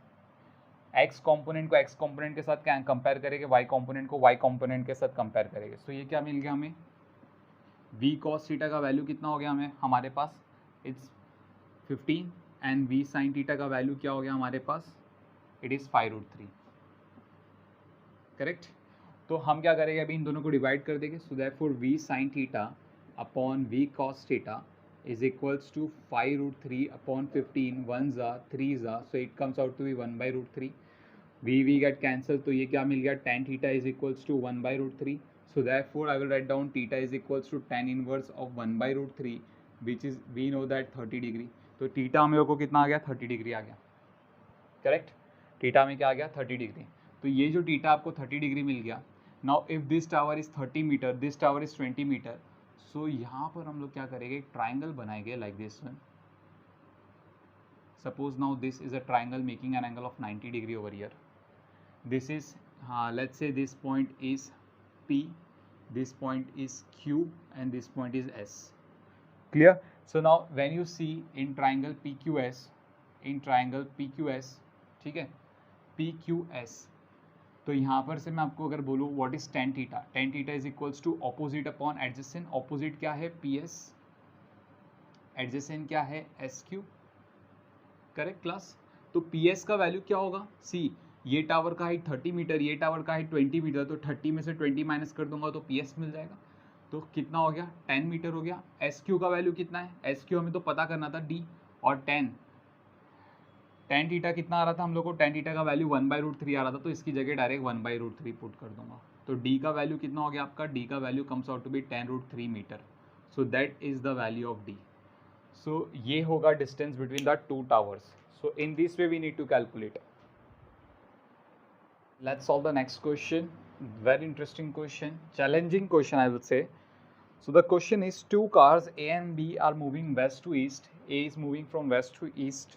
A: x component को x component के साथ क्या compare करेंगे, y component को y component के साथ compare करेंगे। so ये क्या मिल गया हमें, v cos theta का वैल्यू कितना हो गया हमें, हमारे पास it's 15 and v sin theta का वैल्यू क्या हो गया हमारे पास, इट इज़ 5 √3, करेक्ट। तो हम क्या करेंगे, अभी इन दोनों को डिवाइड कर देंगे। So therefore v sin theta upon v cos theta is equals to 5 √3 upon 15, 1 ज़ा 3 ज़ा, so it comes out to be 1/√3, v get cancel, तो ये क्या मिल गया, tan theta is equals to 1/√3। So therefore I will write down theta is equals to tan inverse of 1/√3 which is we no that 30 degree. तो theta हम लोग को कितना आ गया, 30 डिग्री आ गया, करेक्ट। थीटा में क्या आ गया, 30 डिग्री। तो ये जो थीटा आपको 30 डिग्री मिल गया। Now if this tower is 30 metre, this tower is 20 metre, so यहाँ पर हम लोग क्या करेंगे, एक ट्राइंगल बनाएंगे like this one. Suppose now this is a triangle making an angle of 90 degree over here, this is let's say this point is P, this point is Q and this point is S, clear। so now when you see in triangle PQS, ठीक है, PQS, तो यहाँ पर से मैं आपको अगर बोलूँ what is tan theta, tan theta is equals to opposite upon adjacent, opposite क्या है PS, एडजेसेंट क्या है SQ, करेक्ट क्लास। तो PS का वैल्यू क्या होगा, सी ये टावर का हाइट 30 मीटर, ये टावर का हाइट 20 मीटर, तो 30 में से 20 माइनस कर दूंगा तो PS मिल जाएगा। तो कितना हो गया, 10 मीटर हो गया। SQ का वैल्यू कितना है, SQ हमें तो पता करना था D, और tan थीटा कितना आ रहा था हम लोग को, tan थीटा का वैल्यू 1/√3 आ रहा था, तो इसकी जगह डायरेक्ट 1/√3 पुट कर दूंगा। तो D का वैल्यू कितना हो गया आपका, D का value comes out to be 10√3 metre, so that is the value of D। So ये होगा distance between the two towers. So in this way we need to calculate. Let's solve the next question. Very interesting question, challenging question I would say. So the question is, two cars A and B are moving west to east. A is moving from west to east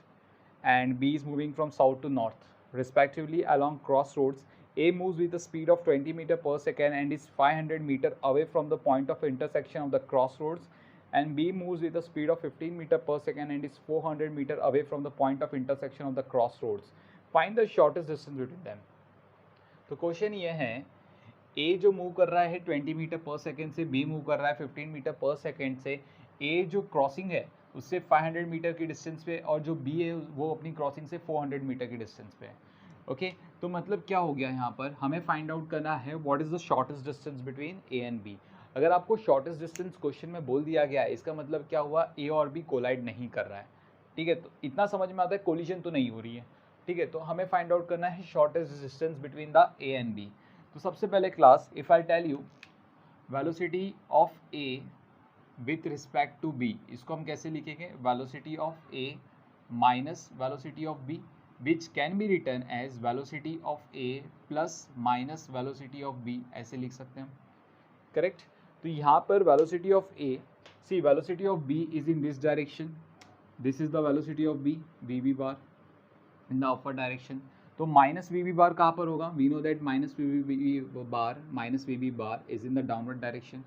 A: and B is moving from south to north respectively along crossroads A moves with a speed of 20 meter per second and is 500 meter away from the point of intersection of the crossroads, and B moves with a speed of 15 meter per second and is 400 meter away from the point of intersection of the crossroads. Find the shortest distance between them. तो question ये है, A जो move कर रहा है 20 metre per second से, B move कर रहा है 15 मीटर पर सेकेंड से, A जो क्रॉसिंग है उससे 500 मीटर की डिस्टेंस पे, और जो B है वो अपनी क्रॉसिंग से 400 मीटर की डिस्टेंस पे है. ओके, तो मतलब क्या हो गया यहाँ पर, हमें फाइंड आउट करना है what is the shortest distance between A and B. अगर आपको शॉर्टेस्ट डिस्टेंस क्वेश्चन में बोल दिया गया है, इसका मतलब क्या हुआ, A और B कोलाइड नहीं कर रहा है. ठीक है, तो इतना समझ में आता है, कोलिजन तो नहीं हो रही है. ठीक है, तो हमें फाइंड आउट करना है shortest distance between the A and B. तो सबसे पहले class, if I tell you velocity of A with respect to B, इसको हम कैसे लिखेंगे, velocity of A minus velocity of B, which can be written as velocity of A plus minus velocity of B, ऐसे लिख सकते हैं हम. Correct. तो यहाँ पर velocity of A, see velocity of B is in this direction, this is the velocity of B, VB bar in the upward direction. तो minus VB बार कहाँ पर होगा, we know that minus VB bar is in the downward direction.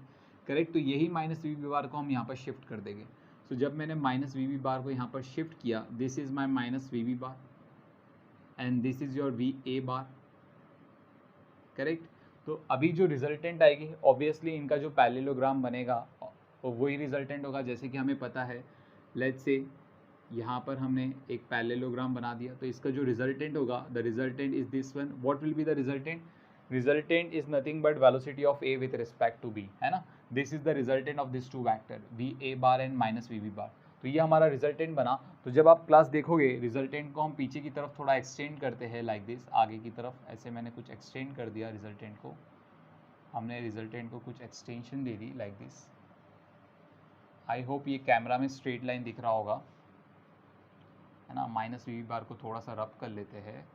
A: Correct. तो यही minus VB बार को हम यहाँ पर शिफ्ट कर देंगे. तो जब मैंने माइनस VB बार को यहाँ पर शिफ्ट किया, this is my minus VB bar and this is your VA bar. Correct. तो अभी जो रिजल्टेंट आएगी, ऑब्वियसली इनका जो पैरेललोग्राम बनेगा वही रिजल्टेंट होगा. जैसे कि हमें पता है, लेट्स से यहाँ पर हमने एक पैरेललोग्राम बना दिया, तो इसका जो रिजल्टेंट होगा, the resultant is this one. What will be the resultant, resultant is nothing but velocity of A with respect to B, है ना. This is the resultant of this two vector VA bar and minus VB bar. तो ये हमारा resultant बना. तो जब आप class देखोगे, रिजल्टेंट को हम पीछे की तरफ थोड़ा एक्सटेंड करते हैं लाइक दिस, आगे की तरफ ऐसे मैंने कुछ एक्सटेंड कर दिया रिजल्टेंट को, हमने रिजल्टेंट को कुछ extension they the like this. I hope ये कैमरा में स्ट्रेट लाइन दिख रहा होगा, है ना. माइनस VB बार को थोड़ा सा रब कर लेते हैं.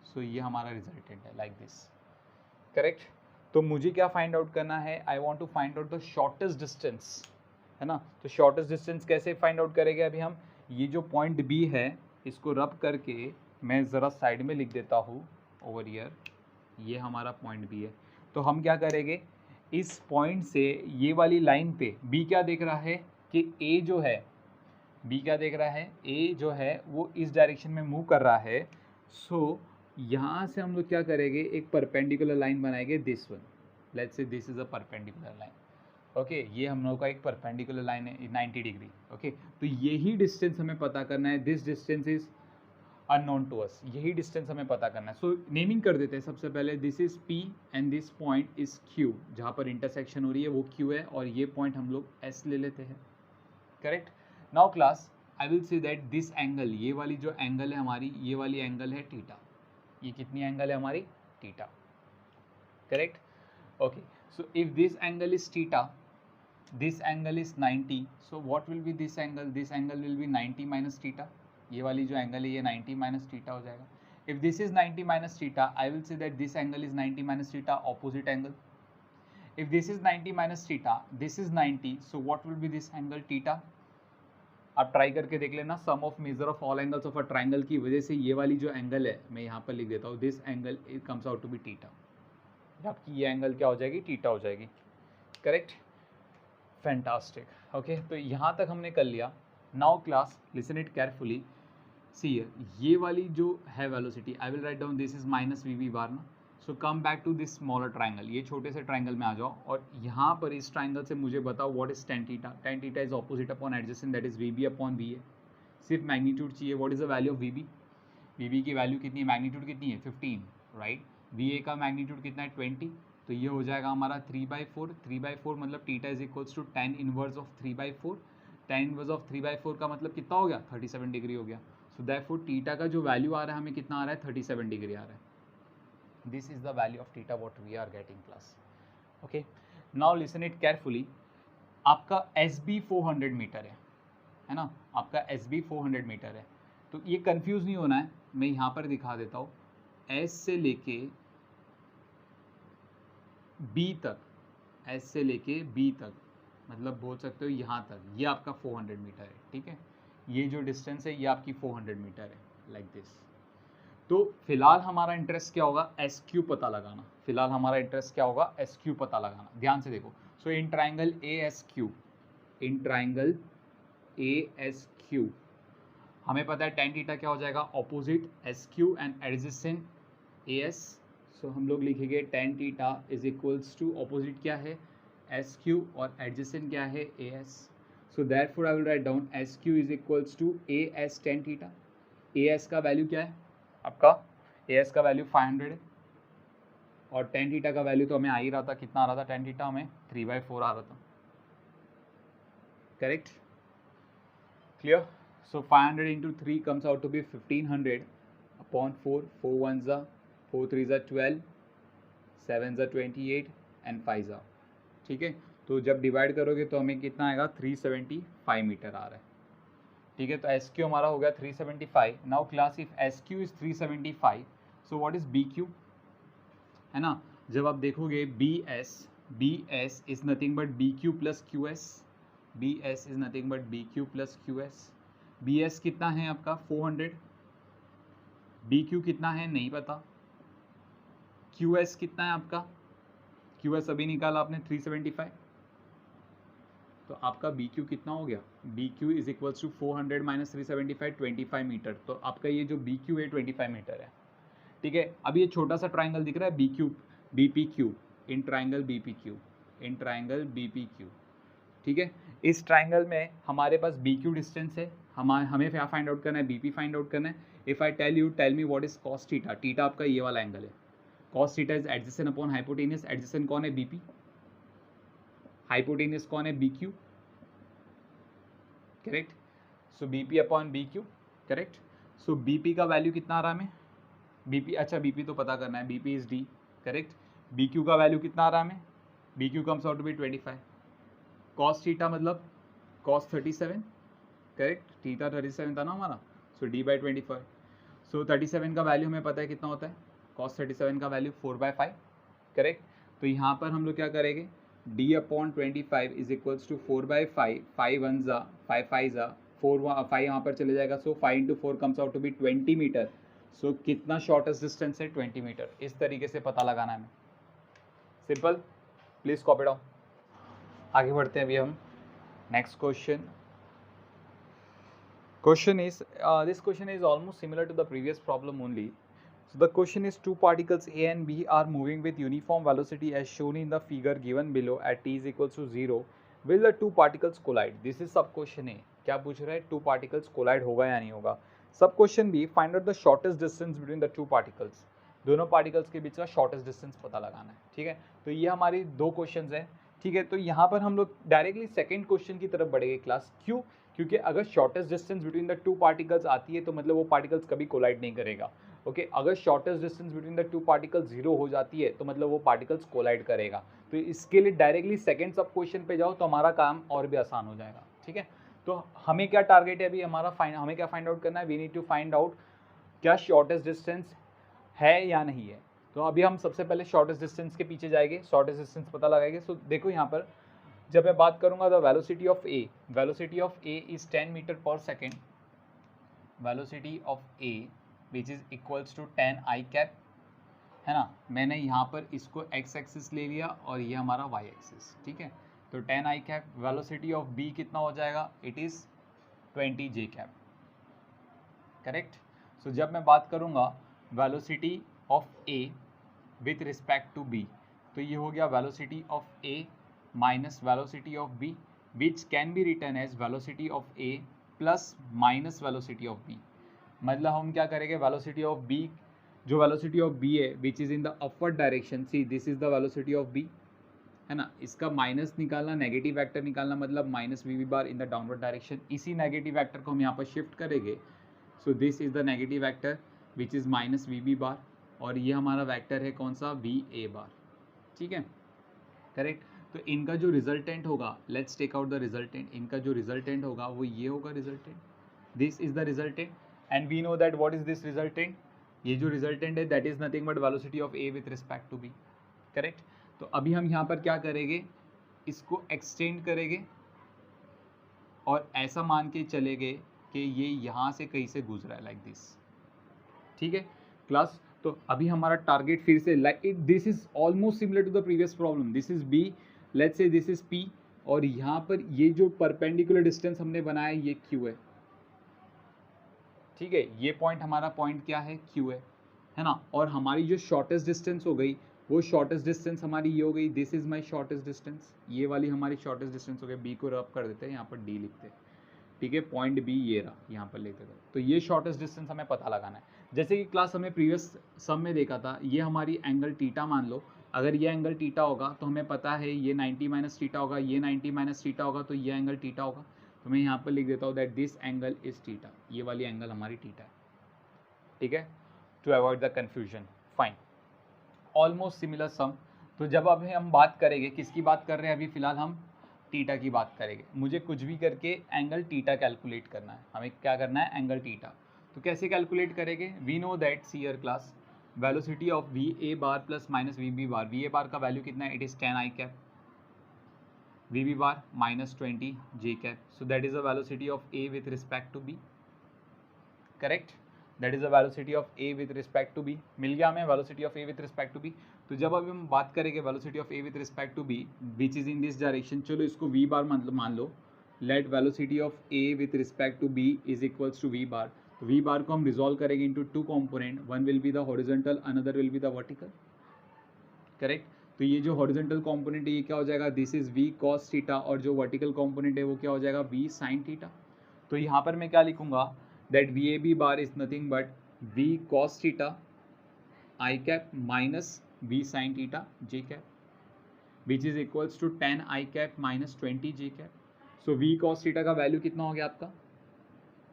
A: सो ये हमारा रिजल्टेंट है लाइक दिस. करेक्ट. तो मुझे क्या फाइंड आउट करना है, I want to find out the shortest distance, है ना. तो शॉर्टेस्ट डिस्टेंस कैसे फाइंड आउट करेंगे, अभी हम ये जो पॉइंट B है इसको रब करके मैं ज़रा साइड में लिख देता हूँ ओवर ईयर, ये हमारा पॉइंट B है. तो हम क्या करेंगे, इस पॉइंट से ये वाली लाइन पे B क्या देख रहा है कि A जो है, B क्या देख रहा है, A जो है वो इस डायरेक्शन में मूव कर रहा है. सो यहाँ से हम लोग क्या करेंगे, एक परपेंडिकुलर लाइन बनाएंगे, this one. Let's say this is a perpendicular line. Okay, ये हम लोग का एक परपेंडिकुलर लाइन है 90 डिग्री. ओके, तो यही डिस्टेंस हमें पता करना है. This distance is unknown to us, यही डिस्टेंस हमें पता करना है. सो नेमिंग कर देते हैं सबसे पहले. This is P and this point is Q, जहाँ पर इंटरसेक्शन हो रही है वो Q है, और ये पॉइंट हम लोग S ले लेते हैं. Correct. Now class, I will say that this angle, ये वाली जो एंगल है हमारी, ये वाली एंगल है थीटा. ये कितनी एंगल है हमारी, theta. Correct. Okay, so if this angle is theta, this angle is 90, so what will be this angle, this angle will be 90 minus theta. ये वाली जो एंगल है ये 90 minus theta हो जाएगा. if this is 90 minus theta, I will say that this angle is 90 minus theta, opposite angle. if this is 90 minus theta, this is 90, so what will be this angle, theta. आप try करके देख लेना, sum of measure of all angles of a triangle की वजह से ये वाली जो एंगल है, मैं यहाँ पर लिख देता हूँ, this angle it comes out to be theta. आपकी ये एंगल क्या हो जाएगी, थीटा हो जाएगी. करेक्ट. फैंटास्टिक. ओके, तो यहाँ तक हमने कर लिया. Now class, listen it carefully. See ये वाली जो है velocity, I will write down this is minus VB bar ना. So come back to this smaller triangle, ये छोटे से ट्राइंगल में आ जाओ, और यहाँ पर इस ट्राइंगल से मुझे बताओ what is tan theta. tan theta is opposite upon adjacent, that is VB upon VA. सिर्फ मैग्नीट्यूड चाहिए. What is the value of VB, VB की वैल्यू कितनी है, मैग्नीट्यूड कितनी है 15, राइट. VA का मैग्नीट्यूड कितना है 20, तो ये हो जाएगा हमारा 3/4. 3/4 मतलब theta is equals to tan inverse of 3/4. tan inverse of 3/4 का मतलब कितना हो गया, 37 डिग्री हो गया. सो देयरफॉर थीटा का जो वैल्यू आ रहा है हमें कितना आ रहा है, 37 डिग्री आ रहा है. This is the value of theta what we are getting class. Okay, now listen it carefully. आपका SB 400 मीटर है ना, आपका SB 400 मीटर है. तो ये कंफ्यूज नहीं होना है, मैं यहाँ पर दिखा देता हूँ. S से लेके B तक, S से लेके B तक, मतलब बोल सकते हो यहाँ तक, ये आपका 400 मीटर है. ठीक है, ये जो डिस्टेंस है ये आपकी 400 मीटर है लाइक दिस. तो फिलहाल हमारा इंटरेस्ट क्या होगा, एस क्यू पता लगाना। फिलहाल हमारा इंटरेस्ट क्या होगा, एस क्यू पता लगाना। ध्यान से देखो, so in triangle A S Q, in triangle A S Q हमें पता है टेन थीटा क्या हो जाएगा, opposite S Q and adjacent A S. So हम लोग लिखेंगे tan theta is equals to opposite क्या है, एस क्यू, और एडजेसेंट क्या है, A S. So therefore I will write down S Q is equals to A S tan theta. A S का value क्या है आपका, ए एस का वैल्यू 500 है, और टेन थीटा का वैल्यू तो हमें आ ही रहा था, कितना आ रहा था टेन थीटा हमें 3/4 आ रहा था, correct, clear. So 500 into 3 comes out to be 1500 upon 4, 4 1 ज़ा 4 3 ज़ा 12, 7 ज़ा 28 एंड 5 ज़ा, ठीक है। तो जब डिवाइड करोगे तो हमें कितना आएगा, 375 मीटर आ रहा है, ठीक है। तो एस क्यू हमारा हो गया 375। Now class if S Q is 375, so what is B Q, है ना। जब आप देखोगे B S is nothing but B Q plus Q S, B S is nothing but B Q plus Q S. B S कितना है आपका 400, B Q कितना है नहीं पता, क्यू एस कितना है आपका, क्यू एस अभी निकाला आपने 375, तो आपका बी क्यू कितना हो गया, B Q is equals to 400 minus 375, 25 meter. तो आपका ये जो बी क्यू है 25 मीटर है, ठीक है। अब ये छोटा सा ट्राइंगल दिख रहा है B Q B P Q, in triangle B P Q, in triangle B P Q, ठीक है। इस ट्राइंगल में हमारे पास बी क्यू डिस्टेंस है, हमें क्या फाइंड आउट करना है, बी पी फाइंड आउट करना है। If I tell me what is cos theta, theta आपका ये वाला एंगल है, cos theta is adjacent upon hypotenuse, adjacent कौन है बी पी, हाइपोटेनियस कौन है B Q, correct. So B P upon B Q, correct. So B P का value कितना आ रहा है हमें, बी पी, अच्छा बी पी तो पता करना है, B P is D, correct. B Q का वैल्यू कितना आ रहा है हमें, B Q comes out to be 25, cos theta मतलब कॉस 37, करेक्ट, थीटा 37 था ना हमारा, सो डी बाई 25। सो 37 का वैल्यू हमें पता है कितना होता है, कॉस 37 का वैल्यू 4/5, करेक्ट। तो यहाँ पर हम लोग क्या करेंगे, D upon 25 is equals to 4/5, 5 1 ज़ा 5 5 ज़ा 4 5 यहाँ पर चले जाएगा, so 5 into 4 comes out to be 20 metre. So कितना शॉर्टेस्ट डिस्टेंस है, 20 मीटर। इस तरीके से पता लगाना है हमें, सिंपल, प्लीज कॉपी डाउन। आगे बढ़ते हैं अभी हम, next question. Question is, this question is almost similar to the previous problem only. So the question is, two particles A and B are moving with uniform velocity as shown in the figure given below at t is equals to 0. Will the two particles collide? This is sub question A. क्या पूछ रहा है, two particles collide होगा या नहीं होगा। Sub question B, find out the shortest distance between the two particles. दोनों particles के बीच का शॉर्टेस्ट डिस्टेंस पता लगाना है, ठीक है। तो ये हमारी दो क्वेश्चंस हैं, ठीक है। तो यहाँ पर हम लोग डायरेक्टली सेकंड क्वेश्चन की तरफ बढ़ेंगे क्लास, क्यों, क्योंकि अगर shortest distance between the two particles आती है तो मतलब वो पार्टिकल्स कभी कोलाइड नहीं करेगा, ओके। अगर shortest distance between the two particles 0 हो जाती है तो मतलब वो पार्टिकल्स कोलाइड करेगा। तो इसके लिए डायरेक्टली सेकंड सब क्वेश्चन पे जाओ तो हमारा काम और भी आसान हो जाएगा, ठीक है। तो हमें क्या टारगेट है अभी हमारा, हमें क्या फाइंड आउट करना है, we need to find out क्या शॉर्टेस्ट डिस्टेंस है या नहीं है। तो अभी हम सबसे पहले शॉर्टेस्ट डिस्टेंस के पीछे जाएंगे, शॉर्टेस्ट डिस्टेंस पता लगाएंगे। सो देखो यहाँ पर जब मैं बात करूंगा the velocity of A, velocity of A is 10 metre per second, velocity of A which is equals to 10 I cap, है ना। मैंने यहाँ पर इसको एक्स एक्सिस ले लिया और ये हमारा वाई एक्सिस, ठीक है। तो 10 I cap, velocity of B कितना हो जाएगा, it is 20 J cap, correct. So जब मैं बात करूँगा velocity of A with respect to B, तो ये हो गया velocity of A minus velocity of B, which can be written as velocity of A plus minus velocity of B. मतलब हम क्या करेंगे, वेलोसिटी ऑफ बी, जो वेलोसिटी ऑफ बी है which is in the upward direction, see this is the velocity of B, है ना। इसका minus निकालना, नेगेटिव वेक्टर निकालना, मतलब minus V bar in the downward direction. इसी नेगेटिव वेक्टर को हम यहाँ पर शिफ्ट करेंगे, so this is the negative vector which is minus V B bar, और ये हमारा वेक्टर है कौन सा, वी ए बार, ठीक है, करेक्ट। तो इनका जो रिजल्टेंट होगा, let's take out the resultant, इनका जो रिजल्टेंट होगा वो ये होगा resultant, this is the resultant, and we no that what is this resultant, ये जो रिजल्टेंट है that is nothing but velocity of A with respect to B, correct. तो अभी हम यहाँ पर क्या करेंगे, इसको एक्सटेंड करेंगे और ऐसा मान के चलेंगे कि ये यहाँ से कहीं से गुजरा है लाइक दिस, ठीक है। क्लास। तो अभी हमारा टारगेट फिर से like this is almost similar to the previous problem, this is B, let's say this is P, और यहाँ पर ये जो परपेंडिकुलर डिस्टेंस हमने बनाया ये क्यू है, ठीक है, ये पॉइंट हमारा पॉइंट क्या है, क्यू है ना। और हमारी जो शॉर्टेस्ट डिस्टेंस हो गई वो शॉर्टेस्ट डिस्टेंस हमारी ये हो गई, this is my shortest distance, ये वाली हमारी शॉर्टेस्ट डिस्टेंस हो गई। बी को रब कर देते हैं, यहाँ पर डी लिखते हैं, ठीक है, पॉइंट बी ये रहा, यहाँ पर लिख देते हैं। तो ये शॉर्टेस्ट डिस्टेंस हमें पता लगाना है। जैसे कि क्लास हमें प्रीवियस सम में देखा था, ये हमारी एंगल टीटा मान लो, अगर ये एंगल टीटा होगा तो हमें पता है ये 90 माइनस टीटा होगा, ये 90 माइनस टीटा होगा, तो ये एंगल टीटा होगा। तो मैं यहाँ पर लिख देता हूँ that this angle is theta, ये वाली एंगल हमारी टीटा है, ठीक है, to avoid the confusion. Fine, almost similar sum. तो जब अभी हम बात करेंगे, किसकी बात कर रहे हैं अभी फिलहाल हम, टीटा की बात करेंगे। मुझे कुछ भी करके एंगल टीटा कैलकुलेट करना है, हमें क्या करना है, एंगल टीटा। तो कैसे कैलकुलेट करेंगे, we no that see here class velocity of V A bar plus minus V B bar, V A bar का वैल्यू कितना है, it is 10 I cap, V B bar minus 20 J cap, so that is the velocity of A with respect to B, correct, that is the velocity of A with respect to B. मिल गया हमें velocity of A with respect to B. तो जब अभी हम बात करेंगे velocity of A with respect to B which is in this direction, चलो इसको वी बार मान लो, let velocity of A with respect to B is equals to V bar. V bar को हम रिजॉल्व करेंगे into two component, one will be the horizontal, another will be the vertical, correct. तो ये जो horizontal component है ये क्या हो जाएगा, this is V cos theta, और जो वर्टिकल कॉम्पोनेंट है वो क्या हो जाएगा, वी साइन थीटा। तो यहाँ पर मैं क्या लिखूंगा, that V A B bar is nothing but V cos theta I cap minus V sine theta J cap, which is equals to 10 I cap minus 20 J cap. So V cos theta का value कितना हो गया आपका,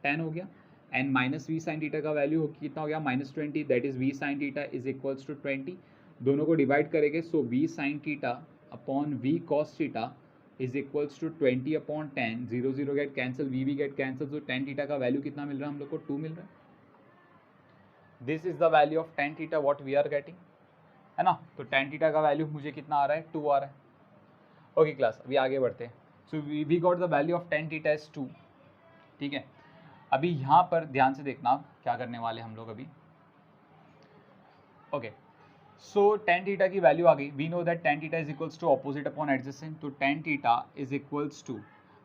A: 10 हो गया, and minus V sine theta का value कितना हो गया, minus 20, that is V sine theta is equals to 20। दोनों को डिवाइड करेंगे, so V sine theta upon V cos theta is equals to 20 upon 10, 0 0 get cancel, we get cancel, तो tan theta का value कितना मिल रहा है हम लोग को, 2 मिल रहा है। This is the value of tan theta what we are getting, है ना। तो tan थीटा का वैल्यू मुझे कितना आ रहा है, 2 आ रहा है। ओके क्लास, अभी आगे बढ़ते हैं। So we got the value of tan theta is 2, ठीक है। अभी यहाँ पर ध्यान से देखना क्या करने वाले हम लोग अभी, ओके। सो tan थीटा की वैल्यू आ गई, we no that tan theta is equals to opposite upon adjacent, तो tan theta is equals to,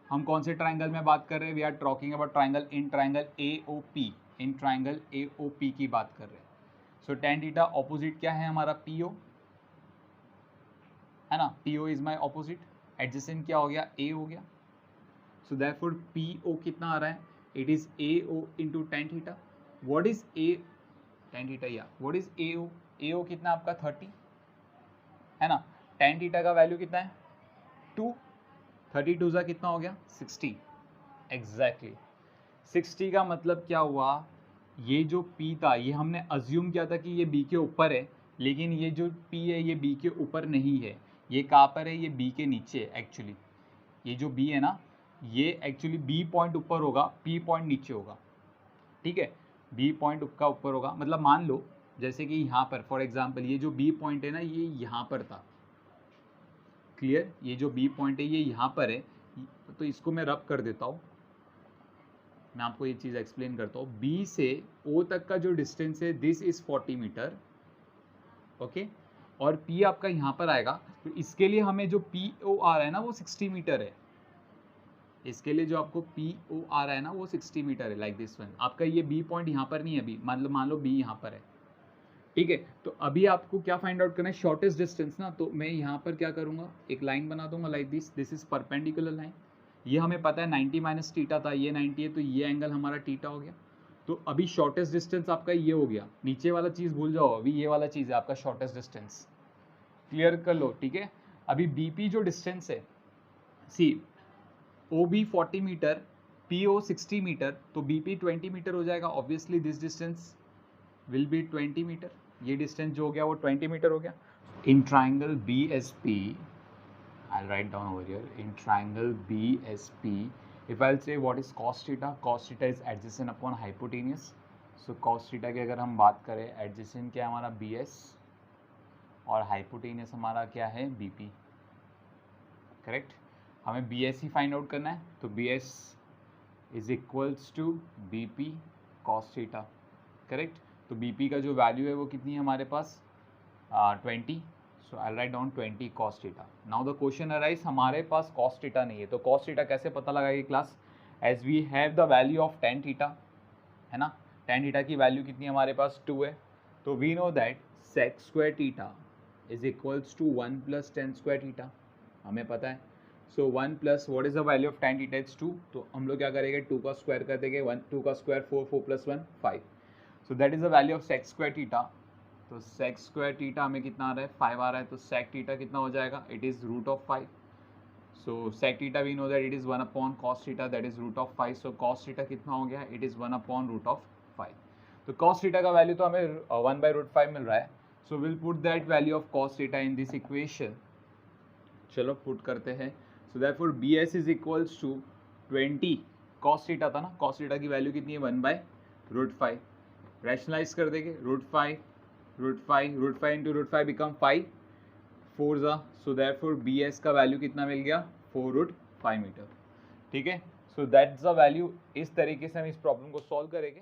A: हम कौन से ट्राइंगल में बात कर रहे हैं, we are talking about triangle in triangle AOP, in triangle AOP की बात कर रहे हैं। सो tan थीटा ऑपोजिट क्या है हमारा, PO, है ना, PO is my opposite, adjacent क्या हो गया, A हो गया। सो देयरफॉर PO कितना आ रहा है, it is AO into tan theta. What is A tan theta, या व्हाट इज AO, AO कितना आपका 30, है ना। tan थीटा का वैल्यू कितना है, 2, 32 ज़ा कितना हो गया, 60, एग्जैक्टली 60 का मतलब क्या हुआ, ये जो P था ये हमने अज्यूम किया था कि ये B के ऊपर है, लेकिन ये जो P है ये B के ऊपर नहीं है, ये कहाँ पर है, ये B के नीचे है एक्चुअली। ये जो B है ना, ये एक्चुअली B पॉइंट ऊपर होगा, P पॉइंट नीचे होगा, ठीक है। B पॉइंट का ऊपर होगा, मतलब मान लो जैसे कि यहाँ पर फॉर एग्जांपल ये जो B पॉइंट है ना ये यहाँ पर था, क्लियर, ये जो B पॉइंट है ये यहाँ पर है, तो इसको मैं रब कर देता हूँ, मैं आपको ये चीज़ एक्सप्लेन करता हूँ। B से O तक का जो डिस्टेंस है दिस इज 40 मीटर, ओके, और P आपका यहाँ पर आएगा, तो इसके लिए हमें जो PO आ रहा है ना वो 60 मीटर है, इसके लिए जो आपको PO आ रहा है ना वो 60 मीटर है, लाइक दिस वन। आपका ये B पॉइंट यहाँ पर नहीं है अभी, मतलब मान लो B यहाँ पर है, ठीक है। तो अभी आपको क्या फाइंड आउट करना है, शॉर्टेस्ट डिस्टेंस ना, तो मैं यहाँ पर क्या करूँगा, एक लाइन बना दूंगा like this is perpendicular line, ये हमें पता है 90 माइनस टीटा था, ये 90 है, तो ये एंगल हमारा टीटा हो गया। तो अभी शॉर्टेस्ट डिस्टेंस आपका ये हो गया, नीचे वाला चीज़ भूल जाओ, अभी ये वाला चीज़ है आपका शॉर्टेस्ट डिस्टेंस, क्लियर कर लो, ठीक है। अभी BP जो डिस्टेंस है, see OB 40 meter, PO 60 meter, तो BP 20 मीटर हो जाएगा, obviously this distance will be 20 meter, ये डिस्टेंस जो हो गया वो 20 मीटर हो गया। In triangle BSP, I'll write down over here, in triangle BSP, if I'll say what is cos theta is adjacent upon hypotenuse, so cos theta की अगर हम बात करें, adjacent क्या है हमारा BS, और hypotenuse हमारा क्या है BP, करेक्ट। हमें BS ही फाइंड आउट करना है, तो BS is equals to BP cos theta, correct. तो BP का जो वैल्यू है वो कितनी है हमारे पास 20. So I write down 20 cos theta. Now the question arise, हमारे पास cos थीटा नहीं है, तो cos थीटा कैसे पता लगाएगी class? As we have the value of tan theta, है ना, tan थीटा की वैल्यू कितनी हमारे पास 2 है, तो वी नो दैट sec square theta is equals to 1 plus tan square theta, हमें पता है. So 1 plus what is the value of tan theta is 2, तो हम लोग क्या करेंगे 2 का स्क्वायर कर देंगे, 2 का square 4, 4 plus 1 5. So that is the value of sec square theta. तो sec स्क्वायर थीटा हमें कितना आ रहा है 5 आ रहा है, तो sec थीटा कितना हो जाएगा, it is root of 5. So sec theta we no that it is 1 upon cos theta that is root of 5. So cos theta कितना हो गया, it is 1 upon root of 5. तो cos थीटा का value तो हमें 1/√5 मिल रहा है. So will put that value of cos theta in this equation. चलो पुट करते हैं. सो therefore BS is equals to 20 cos theta था ना, cos थीटा की वैल्यू कितनी है 1/√5. रैशनलाइज कर देंगे, √5 इंटू √5 बिकम 5 4 ज़ा. सो देयरफॉर BS का वैल्यू कितना मिल गया 4√5 मीटर. ठीक है. So that's the value. इस तरीके से हम इस प्रॉब्लम को सॉल्व करेंगे.